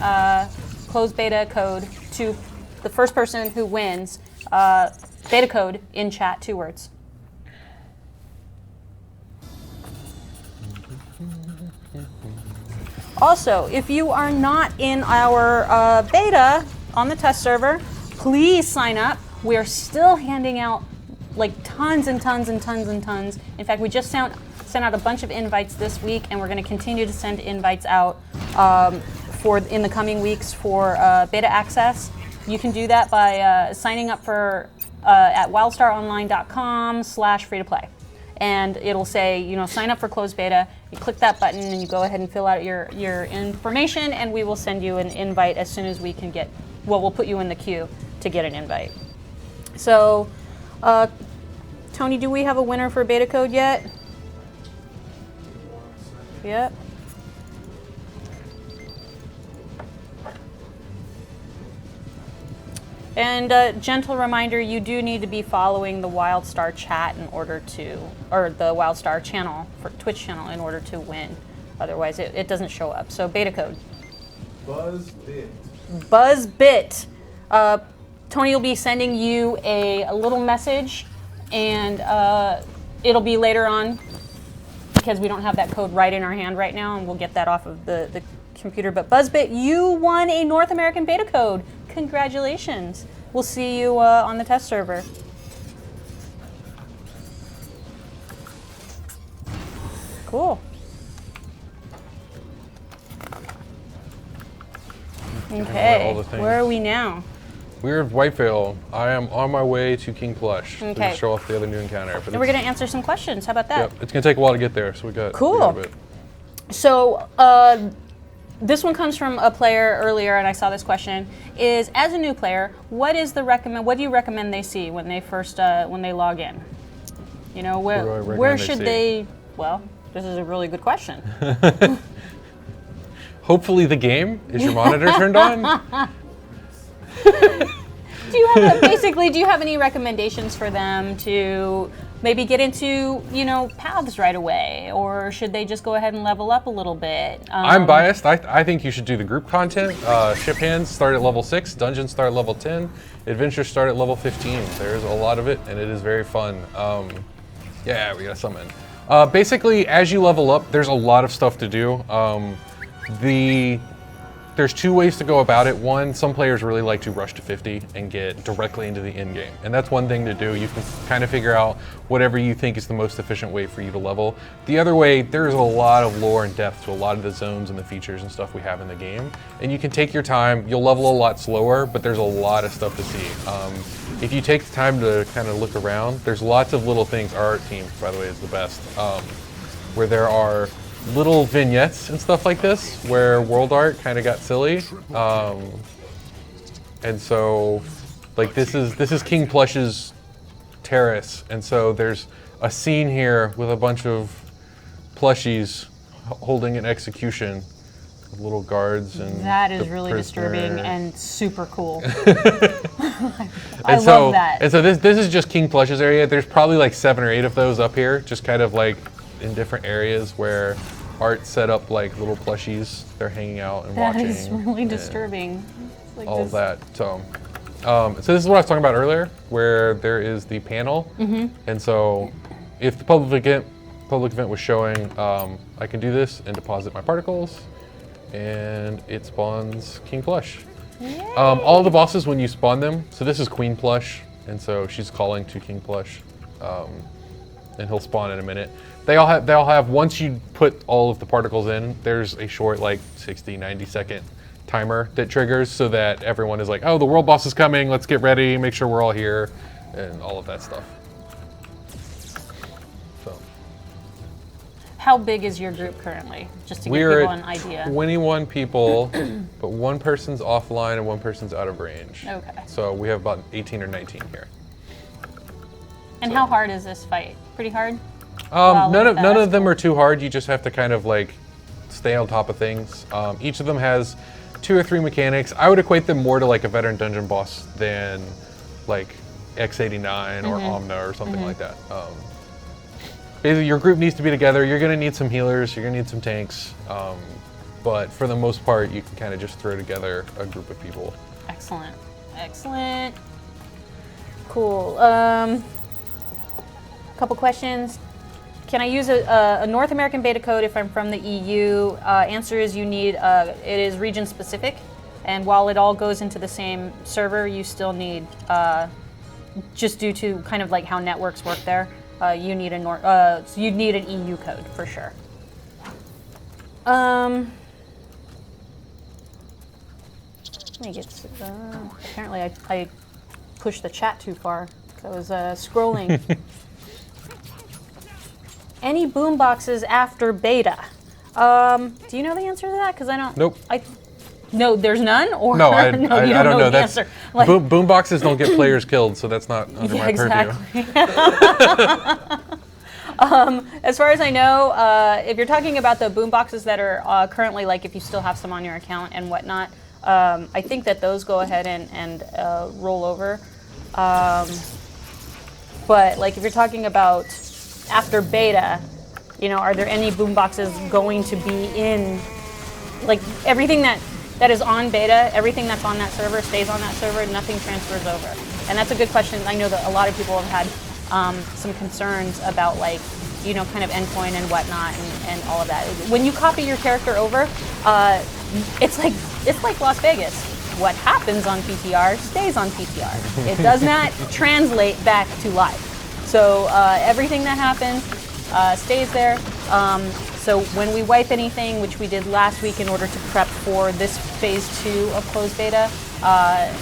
[SPEAKER 1] closed beta code to the first person who wins. Beta code in chat, 2 words. Also, if you are not in our beta on the test server, please sign up. We are still handing out like tons and tons and tons and tons. In fact, we just sent out a bunch of invites this week, and we're going to continue to send invites out in the coming weeks for beta access. You can do that by signing up for at wildstaronline.com/free-to-play. And it'll say, sign up for closed beta. You click that button and you go ahead and fill out your information, and we will send you an invite as soon as we can get, we'll put you in the queue to get an invite. So, Tony, do we have a winner for beta code yet? Yep. And gentle reminder, you do need to be following the WildStar chat in order to, or the WildStar channel, for Twitch channel, in order to win. Otherwise, it doesn't show up. So beta code.
[SPEAKER 3] BuzzBit.
[SPEAKER 1] BuzzBit. Tony will be sending you a little message, and it'll be later on, because we don't have that code right in our hand right now, and we'll get that off of the computer. But BuzzBit, you won a North American beta code. Congratulations. We'll see you on the test server. Cool. Okay, where are we now?
[SPEAKER 2] We're at Whitevale. I am on my way to King Plush to show off the other new encounter.
[SPEAKER 1] And we're going to answer some questions. How about that?
[SPEAKER 2] Yep, it's going to take a while to get there, so we got a bit.
[SPEAKER 1] So, this one comes from a player earlier, and I saw this question: is, as a new player, what do you recommend they see when they first when they log in? Where should they? Well, this is a really good question.
[SPEAKER 2] Hopefully, the game. Is your monitor turned on?
[SPEAKER 1] Do you have any recommendations for them to maybe get into, paths right away, or should they just go ahead and level up a little bit?
[SPEAKER 2] I'm biased. I think you should do the group content. Ship hands start at level 6, dungeons start at level 10, adventures start at level 15. There's a lot of it, and it is very fun. Yeah, we got a summon. Basically, as you level up, there's a lot of stuff to do. There's 2 ways to go about it. One, some players really like to rush to 50 and get directly into the end game. And that's one thing to do. You can kind of figure out whatever you think is the most efficient way for you to level. The other way, there's a lot of lore and depth to a lot of the zones and the features and stuff we have in the game. And you can take your time. You'll level a lot slower, but there's a lot of stuff to see. If you take the time to kind of look around, there's lots of little things. Our art team, by the way, is the best. Where there are little vignettes and stuff like this where world art kind of got silly, and so like this is King Plush's terrace, and so there's a scene here with a bunch of plushies holding an execution of little guards, and
[SPEAKER 1] that is really disturbing and super cool. I love that.
[SPEAKER 2] And so this is just King Plush's area. There's probably like 7 or 8 of those up here, just kind of like in different areas where art set up like little plushies. They're hanging out and watching.
[SPEAKER 1] That is really disturbing. Like
[SPEAKER 2] all of that. So this is what I was talking about earlier, where there is the panel. And so if the public event was showing, I can do this and deposit my particles, and it spawns King Plush. All the bosses, when you spawn them, so this is Queen Plush, and so she's calling to King Plush. and he'll spawn in a minute. They'll have once you put all of the particles in, there's a short like 60, 90 second timer that triggers so that everyone is like, oh, the world boss is coming, let's get ready, make sure we're all here, and all of that stuff. So.
[SPEAKER 1] How big is your group currently? Just to give
[SPEAKER 2] We're
[SPEAKER 1] people an idea.
[SPEAKER 2] 21 people, but one person's offline and one person's out of range.
[SPEAKER 1] Okay.
[SPEAKER 2] So we have about 18 or 19 here.
[SPEAKER 1] And
[SPEAKER 2] So.
[SPEAKER 1] how hard is this fight? Pretty hard?
[SPEAKER 2] None of them are too hard. You just have to kind of like stay on top of things. Each of them has 2 or 3 mechanics. I would equate them more to like a veteran dungeon boss than like X89 or Omna or something like that. Basically, your group needs to be together. You're going to need some healers. You're going to need some tanks. But for the most part, you can kind of just throw together a group of people.
[SPEAKER 1] Excellent. Excellent. Cool. Couple questions. Can I use a North American beta code if I'm from the EU? Answer is you need, it is region specific. And while it all goes into the same server, you still need, just due to kind of like how networks work there, you need you'd need an EU code for sure. Let me get, apparently I pushed the chat too far. I was scrolling. Any boom boxes after beta? Do you know the answer to that? Because I don't.
[SPEAKER 2] Nope.
[SPEAKER 1] No, there's none. Or
[SPEAKER 2] No, I
[SPEAKER 1] you
[SPEAKER 2] don't know.
[SPEAKER 1] The
[SPEAKER 2] That's
[SPEAKER 1] answer. Like,
[SPEAKER 2] boom boxes don't get players killed, so that's not under my purview.
[SPEAKER 1] As far as I know, if you're talking about the boom boxes that are currently, like if you still have some on your account and whatnot, I think that those go ahead and roll over. But like if you're talking about after beta, you know, are there any boom boxes going to be in, like everything that is on beta, everything that's on that server stays on that server, nothing transfers over? And that's a good question. I know that a lot of people have had some concerns about like, you know, kind of endpoint and whatnot and all of that. When you copy your character over, it's like Las Vegas. What happens on PTR stays on PTR. It does not translate back to live. So everything that happens stays there. So when we wipe anything, which we did last week in order to prep for this phase 2 of closed beta,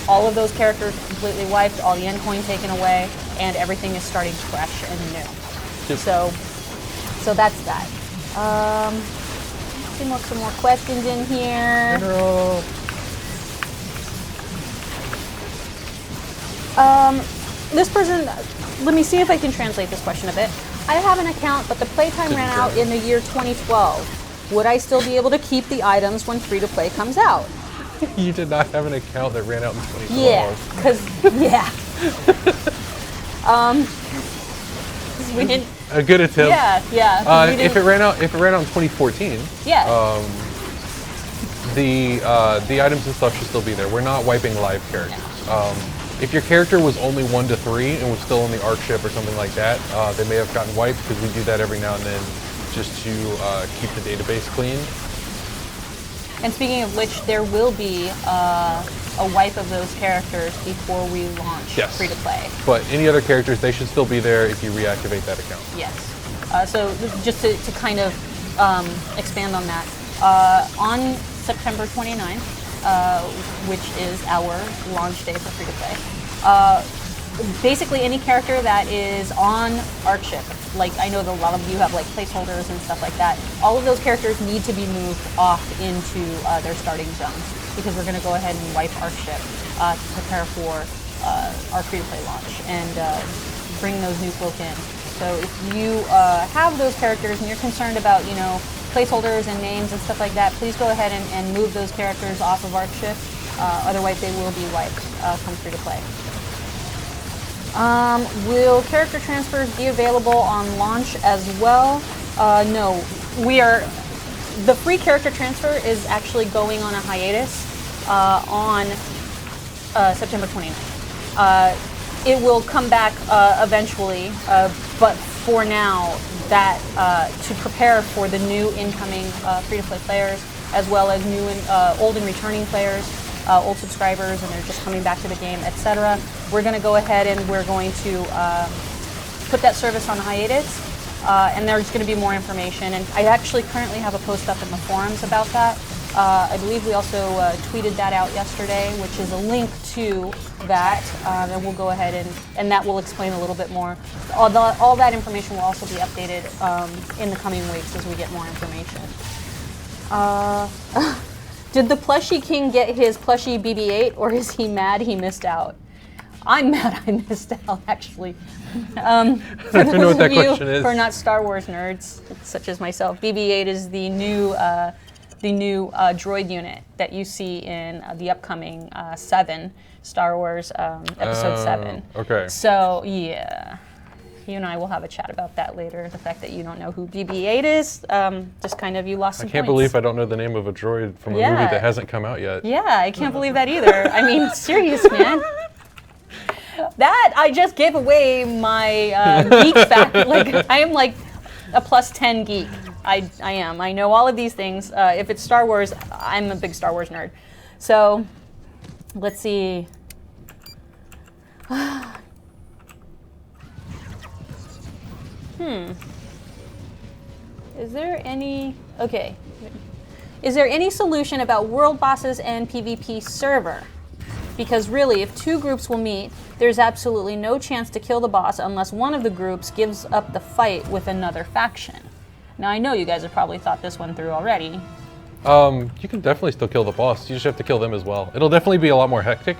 [SPEAKER 1] all of those characters completely wiped, all the endpoint taken away, and everything is starting fresh and new. So that's that. Some more questions in here. This person, let me see if I can translate this question a bit. I have an account, but the playtime ran out in the year 2012. Would I still be able to keep the items when free-to-play comes out?
[SPEAKER 2] You did not have an account that ran out in 2012.
[SPEAKER 1] Yeah, because, yeah. We didn't.
[SPEAKER 2] A good attempt.
[SPEAKER 1] Yeah.
[SPEAKER 2] If it ran out in 2014,
[SPEAKER 1] yeah.
[SPEAKER 2] The items and stuff should still be there. We're not wiping live characters. If your character was only 1 to 3 and was still on the ARC ship or something like that, they may have gotten wiped because we do that every now and then just to keep the database clean.
[SPEAKER 1] And speaking of which, there will be a wipe of those characters before we launch free-to-play.
[SPEAKER 2] But any other characters, they should still be there if you reactivate that account.
[SPEAKER 1] Yes. So just to kind of expand on that, on September 29th, which is our launch day for free-to-play, basically any character that is on ArcShip, like I know that a lot of you have like placeholders and stuff like that, all of those characters need to be moved off into their starting zones because we're going to go ahead and wipe ArcShip to prepare for our free-to-play launch and bring those new folk in. So if you have those characters and you're concerned about, you know, placeholders and names and stuff like that, please go ahead and move those characters off of ArcShip. Otherwise, they will be wiped come free-to-play. Will character transfers be available on launch as well? No. The free character transfer is actually going on a hiatus on September 29th. It will come back eventually, but for now, that to prepare for the new incoming free-to-play players, as well as new and old and returning players, old subscribers, and they're just coming back to the game, etc. We're going to go ahead and we're going to put that service on hiatus, and there's going to be more information. And I actually currently have a post up in the forums about that. I believe we also tweeted that out yesterday, which is a link to that, and we'll go ahead and that will explain a little bit more. All that information will also be updated in the coming weeks as we get more information. Did the Plushie King get his Plushie BB-8, or is he mad he missed out? I'm mad I missed out, actually.
[SPEAKER 2] I don't know what that question is.
[SPEAKER 1] Who are not Star Wars nerds, such as myself, BB-8 is the new droid unit that you see in the upcoming 7, Star Wars Episode 7.
[SPEAKER 2] Okay.
[SPEAKER 1] So, yeah. You and I will have a chat about that later. The fact that you don't know who BB-8 is, just kind of you lost some
[SPEAKER 2] I can't
[SPEAKER 1] points.
[SPEAKER 2] believe I don't know the name of a droid from a movie that hasn't come out yet.
[SPEAKER 1] Yeah, I can't believe that either. I mean, serious, man. That, I just gave away my geek fact. Like, I am like a +10 geek. I am. I know all of these things. If it's Star Wars, I'm a big Star Wars nerd. So, let's see. Is there any... Okay. Is there any solution about world bosses and PvP server? Because really, if 2 groups will meet, there's absolutely no chance to kill the boss unless one of the groups gives up the fight with another faction. Now, I know you guys have probably thought this one through already.
[SPEAKER 2] You can definitely still kill the boss. You just have to kill them as well. It'll definitely be a lot more hectic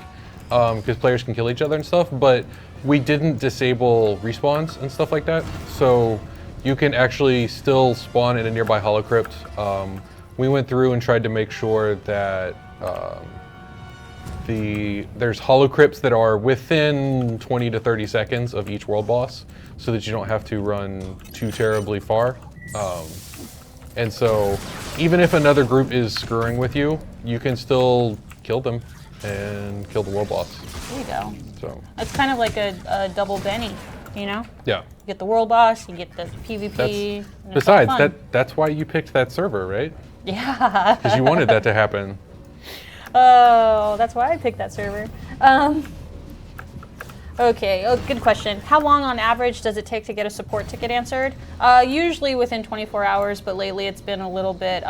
[SPEAKER 2] because players can kill each other and stuff, but we didn't disable respawns and stuff like that, so you can actually still spawn in a nearby holocrypt. We went through and tried to make sure that there's holocrypts that are within 20 to 30 seconds of each world boss, so that you don't have to run too terribly far. And so even if another group is screwing with you, you can still kill them and kill the world boss.
[SPEAKER 1] There you go.
[SPEAKER 2] So
[SPEAKER 1] It's kind of like a double Benny, you know?
[SPEAKER 2] yeah.
[SPEAKER 1] You get the world boss, you get the PvP. and it's all
[SPEAKER 2] Besides,
[SPEAKER 1] fun.
[SPEAKER 2] that's why you picked that server, right?
[SPEAKER 1] Yeah.
[SPEAKER 2] Because you wanted that to happen.
[SPEAKER 1] Oh, that's why I picked that server. Okay, good question. How long on average does it take to get a support ticket answered? Usually within 24 hours, but lately it's been a little bit,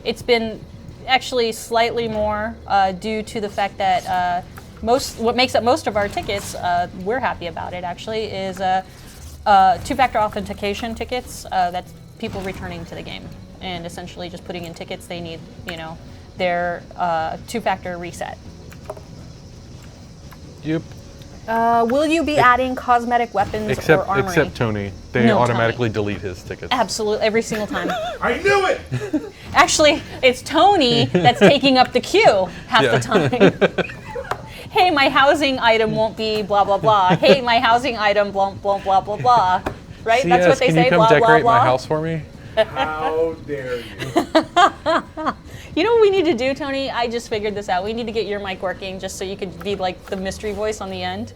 [SPEAKER 1] it's been actually slightly more due to the fact that what makes up most of our tickets, we're happy about it actually, is 2-factor authentication tickets. That's people returning to the game and essentially just putting in tickets they need, their 2-factor reset.
[SPEAKER 2] Yep.
[SPEAKER 1] Will you be adding cosmetic weapons or armory?
[SPEAKER 2] Except Tony. They
[SPEAKER 1] No,
[SPEAKER 2] automatically delete his tickets.
[SPEAKER 1] Absolutely, every single time.
[SPEAKER 3] I knew it!
[SPEAKER 1] Actually, it's Tony that's taking up the queue half the time. Hey, my housing item won't be blah, blah, blah. Hey, my housing item blah, blah, blah, blah, blah. Right? That's what they
[SPEAKER 2] can
[SPEAKER 1] say,
[SPEAKER 2] you come
[SPEAKER 1] blah,
[SPEAKER 2] decorate
[SPEAKER 1] blah,
[SPEAKER 2] my
[SPEAKER 1] blah.
[SPEAKER 2] house for me?
[SPEAKER 3] How dare you?
[SPEAKER 1] You know what we need to do, Tony? I just figured this out. We need to get your mic working just so you could be like the mystery voice on the end.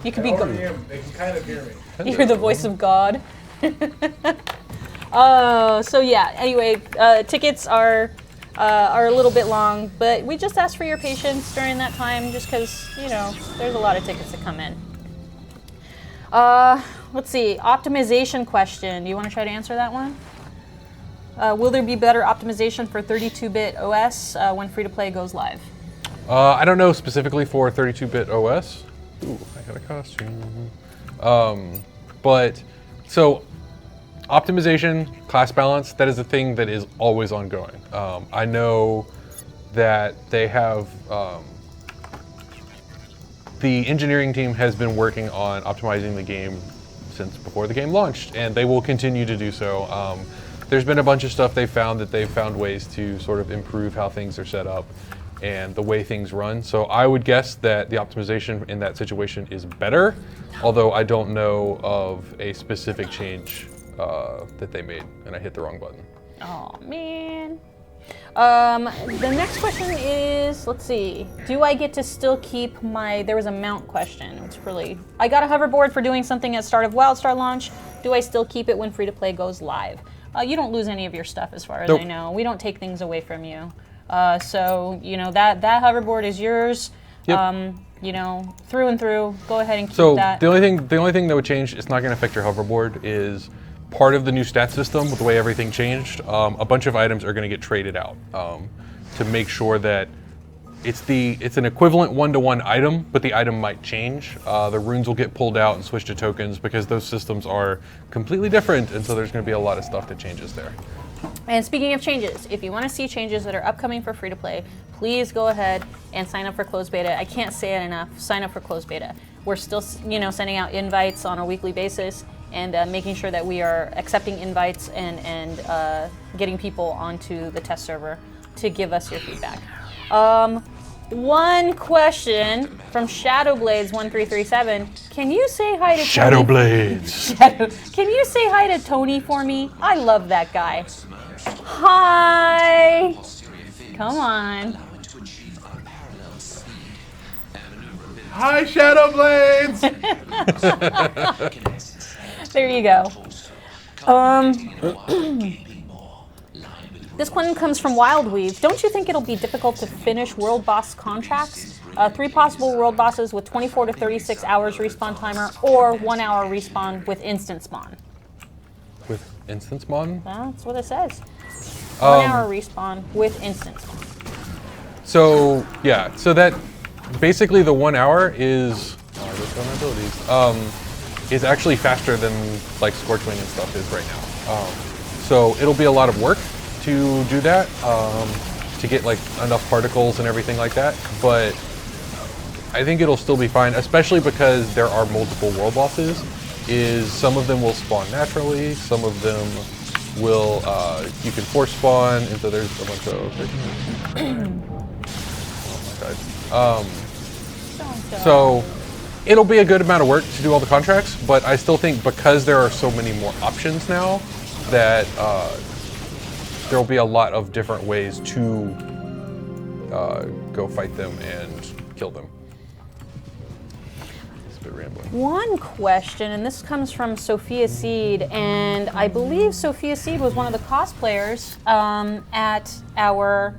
[SPEAKER 1] You could
[SPEAKER 3] I
[SPEAKER 1] be
[SPEAKER 3] already am. They can kind of hear me.
[SPEAKER 1] You're the voice of God. So yeah, anyway, tickets are a little bit long, but we just ask for your patience during that time just because, there's a lot of tickets that come in. Let's see, optimization question. Do you want to try to answer that one? Will there be better optimization for 32-bit OS when free-to-play goes live?
[SPEAKER 2] I don't know specifically for 32-bit OS. Ooh, I got a costume. But, so, optimization, class balance, that is a thing that is always ongoing. I know that they have, the engineering team has been working on optimizing the game since before the game launched, and they will continue to do so. There's been a bunch of stuff they've found ways to sort of improve how things are set up and the way things run. So I would guess that the optimization in that situation is better, although I don't know of a specific change that they made, and I hit the wrong button.
[SPEAKER 1] Oh, man. The next question is, let's see, do I get to still keep there was a mount question. I got a hoverboard for doing something at start of WildStar launch. Do I still keep it when free-to-play goes live? You don't lose any of your stuff as far as
[SPEAKER 2] Nope.
[SPEAKER 1] I know. We don't take things away from you. So, that hoverboard is yours.
[SPEAKER 2] Yep.
[SPEAKER 1] you know, through and through. Go ahead and keep
[SPEAKER 2] So
[SPEAKER 1] that.
[SPEAKER 2] the only thing that would change, it's not going to affect your hoverboard, is part of the new stat system with the way everything changed. A bunch of items are going to get traded out to make sure that it's an equivalent one-to-one item, but the item might change. The runes will get pulled out and switched to tokens because those systems are completely different, and so there's going to be a lot of stuff that changes there.
[SPEAKER 1] And speaking of changes, if you want to see changes that are upcoming for free to play, please go ahead and sign up for closed beta. I can't say it enough. Sign up for closed beta. We're still, you know, sending out invites on a weekly basis and making sure that we are accepting invites and getting people onto the test server to give us your feedback. One question from Shadowblades1337. Can you say hi to
[SPEAKER 2] Shadowblades.
[SPEAKER 1] Tony? Can you say hi to Tony for me? I love that guy. Hi. Come on.
[SPEAKER 3] Hi, Shadowblades!
[SPEAKER 1] There you go. This one comes from Wildweave. Don't you think it'll be difficult to finish world boss contracts? 3 possible world bosses with 24 to 36 hours respawn timer, or 1 hour respawn with instant spawn.
[SPEAKER 2] With instant spawn?
[SPEAKER 1] That's what it says. 1 hour respawn with instant spawn.
[SPEAKER 2] So yeah, so that basically the 1 hour is is actually faster than like Scorchwing and stuff is right now. So it'll be a lot of work to do that, to get like enough particles and everything like that. But I think it'll still be fine, especially because there are multiple world bosses. Some of them will spawn naturally, some of them will you can force spawn, and so there's a bunch of. Oh my god. So it'll be a good amount of work to do all the contracts, but I still think because there are so many more options now that there will be a lot of different ways to go fight them and kill them. It's a bit rambling.
[SPEAKER 1] One question, and this comes from Sophia Seed, and I believe Sophia Seed was one of the cosplayers at our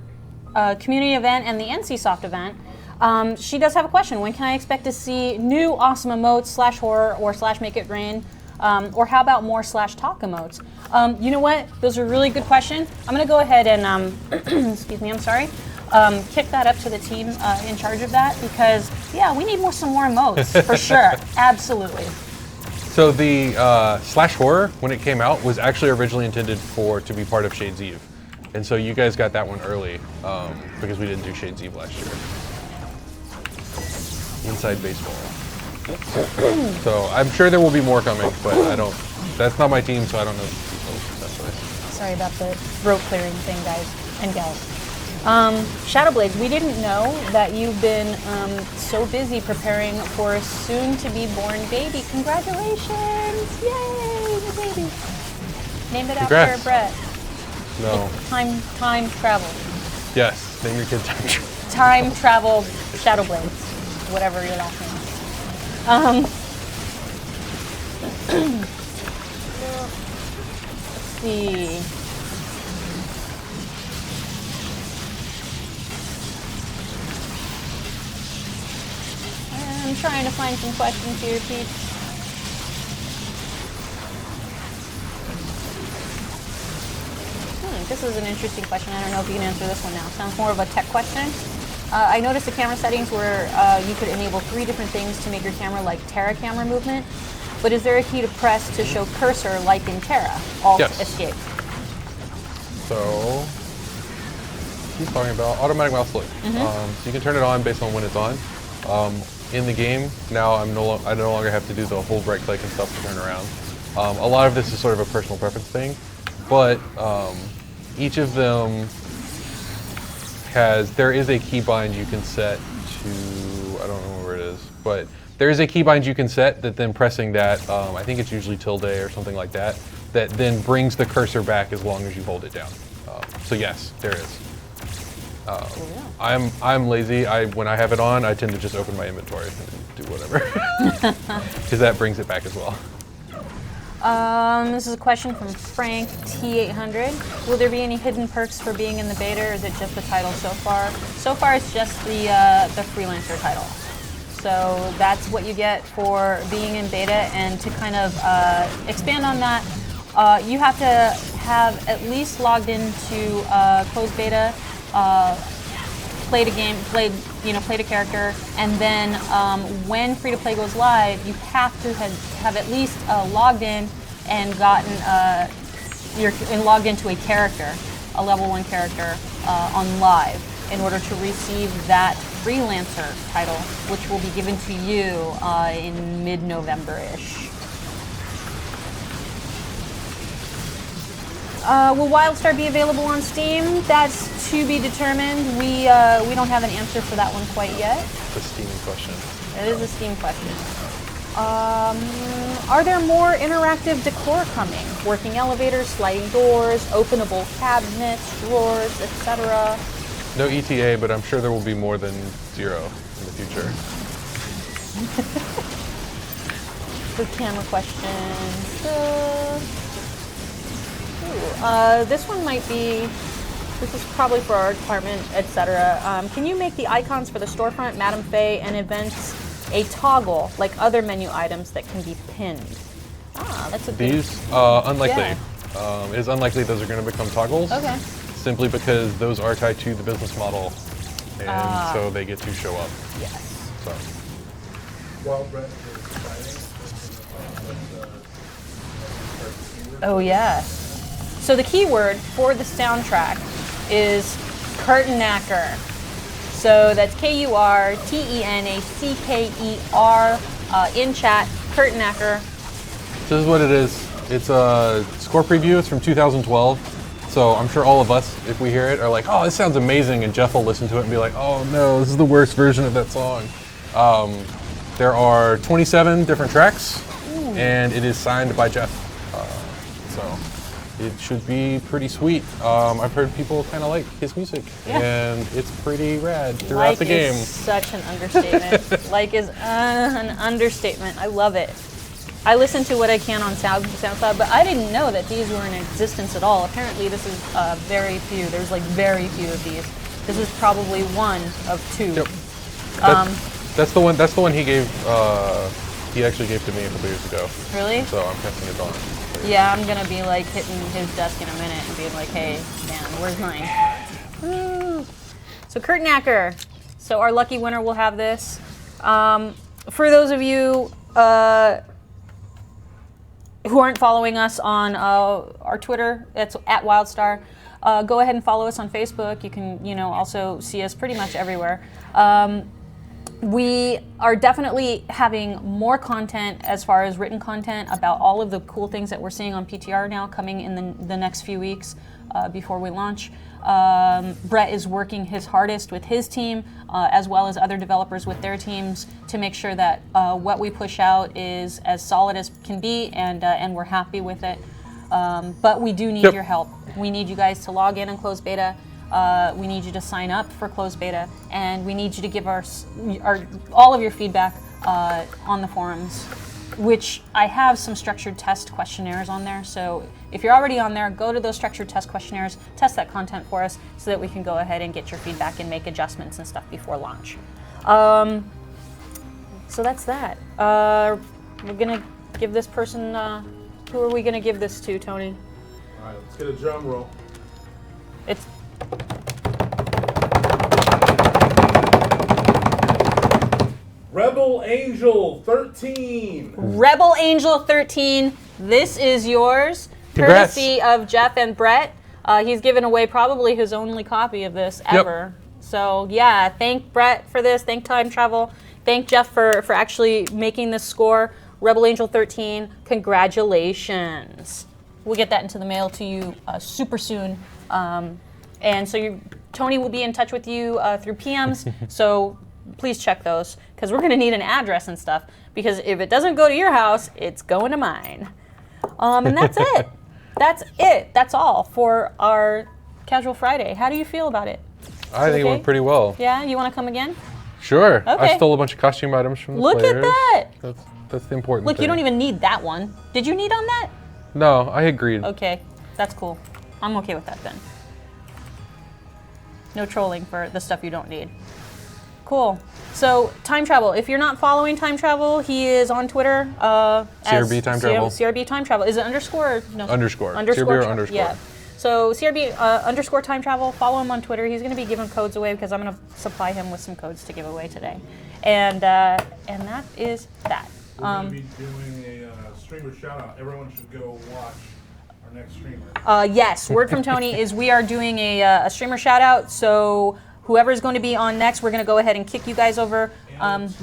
[SPEAKER 1] community event and the NCSoft event. She does have a question. When can I expect to see new awesome emotes / horror or / make it rain? Or how about more / talk emotes? You know what? Those are really good questions. I'm going to go ahead and, excuse me, I'm sorry, kick that up to the team in charge of that because, yeah, we need some more emotes, for sure. Absolutely.
[SPEAKER 2] So the / horror, when it came out, was actually originally intended to be part of Shades Eve. And so you guys got that one early because we didn't do Shades Eve last year. Inside baseball. So I'm sure there will be more coming, but that's not my team, so I don't know essentially.
[SPEAKER 1] Sorry about the throat clearing thing, guys and gals. Shadowblades, we didn't know that you've been so busy preparing for a soon-to-be-born baby. Congratulations! Yay, the baby. Named it
[SPEAKER 2] Congrats.
[SPEAKER 1] after Brett.
[SPEAKER 2] No.
[SPEAKER 1] Time travel.
[SPEAKER 2] Yes, name your kid time travel.
[SPEAKER 1] Time travel Shadowblades. Whatever your last name is. Let's see. I'm trying to find some questions here, Pete. This is an interesting question. I don't know if you can answer this one now. Sounds more of a tech question. I noticed the camera settings where you could enable 3 different things to make your camera like Terra camera movement. But is there a key to press to show cursor like in Terra? Alt
[SPEAKER 2] Yes.
[SPEAKER 1] escape.
[SPEAKER 2] So he's talking about automatic mouse look. So you can turn it on based on when it's on. In the game now, I no longer have to do the hold right click and stuff to turn around. A lot of this is sort of a personal preference thing, but each of them there is a keybind you can set to, I don't know where it is, but there is a keybind you can set that then pressing that, I think it's usually tilde or something like that, that then brings the cursor back as long as you hold it down. So yes, there is. I'm lazy. When I have it on, I tend to just open my inventory and do whatever, because that brings it back as well.
[SPEAKER 1] This is a question from Frank T800. Will there be any hidden perks for being in the beta, or is it just the title so far? So far, it's just the freelancer title. So that's what you get for being in beta. And to kind of expand on that, you have to have at least logged into closed beta, played a game, played a character, and then when free to play goes live, you have to have at least logged in and gotten logged into a character, a level 1 character on live, in order to receive that freelancer title, which will be given to you in mid-November-ish. Will WildStar be available on Steam? That's to be determined. We don't have an answer for that one quite yet.
[SPEAKER 2] The Steam question.
[SPEAKER 1] It is a Steam question. Are there more interactive decor coming? Working elevators, sliding doors, openable cabinets, drawers, etc.
[SPEAKER 2] No ETA, but I'm sure there will be more than 0 in the future.
[SPEAKER 1] Good camera questions. This one might be, this is probably for our department, etc. Can you make the icons for the storefront, Madame Faye, and events a toggle like other menu items that can be pinned? That's a good...
[SPEAKER 2] These, unlikely.
[SPEAKER 1] Yeah.
[SPEAKER 2] It is unlikely those are going to become toggles.
[SPEAKER 1] Okay.
[SPEAKER 2] Simply because those are tied to the business model, and so they get to show up.
[SPEAKER 1] Yes.
[SPEAKER 2] So.
[SPEAKER 3] While Brett is deciding,
[SPEAKER 1] Oh yeah. So the keyword for the soundtrack is curtainacker. So that's Kurtenacker in chat, curtainacker.
[SPEAKER 2] This is what it is. It's a score preview. It's from 2012. So I'm sure all of us, if we hear it, are like, oh, this sounds amazing. And Jeff will listen to it and be like, oh no, this is the worst version of that song. There are 27 different tracks, and it is signed by Jeff. So it should be pretty sweet. I've heard people kind of like his music, and it's pretty rad throughout the game.
[SPEAKER 1] Like is such an understatement. Like is an understatement. I love it. I listen to what I can on SoundCloud, but I didn't know that these were in existence at all. Apparently, this is very few. There's like very few of these. This is probably one of 2.
[SPEAKER 2] Yep. That's the one. That's the one he gave. He actually gave to me a couple years ago.
[SPEAKER 1] Really?
[SPEAKER 2] So I'm passing it on.
[SPEAKER 1] Yeah, I'm gonna be like hitting his desk in a minute and being like, "Hey, man, where's mine?" Woo. So curtainacker. So our lucky winner will have this. For those of you who aren't following us on our Twitter, it's at WildStar. Go ahead and follow us on Facebook. You can, also see us pretty much everywhere. We are definitely having more content as far as written content about all of the cool things that we're seeing on PTR now coming in the next few weeks before we launch. Brett is working his hardest with his team, as well as other developers with their teams, to make sure that what we push out is as solid as can be, and we're happy with it. But we do need your help. We need you guys to log in and close beta. We need you to sign up for closed beta, and we need you to give all of your feedback on the forums, which I have some structured test questionnaires on there. So if you're already on there, go to those structured test questionnaires, test that content for us so that we can go ahead and get your feedback and make adjustments and stuff before launch. So that's that. We're going to give this person, who are we going to give this to, Tony?
[SPEAKER 3] All right, let's get a drum roll.
[SPEAKER 1] It's
[SPEAKER 3] Rebel Angel 13.
[SPEAKER 1] Rebel Angel 13. This is yours,
[SPEAKER 2] Congrats.
[SPEAKER 1] courtesy of Jeff and Brett. He's given away probably his only copy of this ever. So yeah, thank Brett for this. Thank Time Travel. Thank Jeff for actually making this score. Rebel Angel 13. Congratulations. We'll get that into the mail to you super soon. And so Tony will be in touch with you through PMs. So please check those, because we're going to need an address and stuff, because if it doesn't go to your house, it's going to mine. And that's it. That's it. That's all for our Casual Friday. How do you feel about it?
[SPEAKER 2] I think it went pretty well.
[SPEAKER 1] Yeah? You want to come again?
[SPEAKER 2] Sure.
[SPEAKER 1] Okay.
[SPEAKER 2] I stole a bunch of costume items from the
[SPEAKER 1] Look
[SPEAKER 2] players.
[SPEAKER 1] at that.
[SPEAKER 2] That's the important
[SPEAKER 1] Look,
[SPEAKER 2] thing.
[SPEAKER 1] you don't even need that one. Did you need on that?
[SPEAKER 2] No, I agreed.
[SPEAKER 1] Okay. That's cool. I'm okay with that then. No trolling for the stuff you don't need. Cool. So time travel. If you're not following time travel, he is on Twitter.
[SPEAKER 2] CRB Time Travel.
[SPEAKER 1] CRB Time Travel. Is it underscore? Or no.
[SPEAKER 2] Underscore.
[SPEAKER 1] Underscore.
[SPEAKER 2] CRB or underscore.
[SPEAKER 1] Yeah. So CRB underscore Time Travel. Follow him on Twitter. He's going to be giving codes away because I'm going to supply him with some codes to give away today. And that is that.
[SPEAKER 3] We're going to be doing a streamer shout out. Everyone should go watch our next streamer.
[SPEAKER 1] Yes. Word from Tony is we are doing a streamer shout out. So whoever is going to be on next, we're going to go ahead and kick you guys over.
[SPEAKER 3] And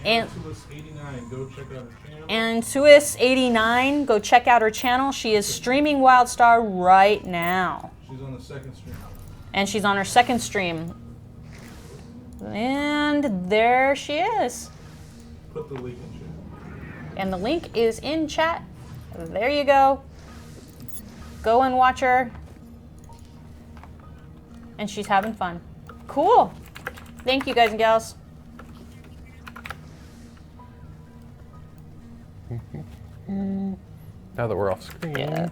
[SPEAKER 1] and-
[SPEAKER 3] Suis89, go check out her channel.
[SPEAKER 1] And Suis89, go check out her channel. She is streaming WildStar right now.
[SPEAKER 3] She's on the second stream.
[SPEAKER 1] And she's on her second stream. And there she is.
[SPEAKER 3] Put the link in chat.
[SPEAKER 1] And the link is in chat. There you go. Go and watch her. And she's having fun. Cool. Thank you, guys and gals.
[SPEAKER 2] Now that we're off screen.
[SPEAKER 1] Yeah.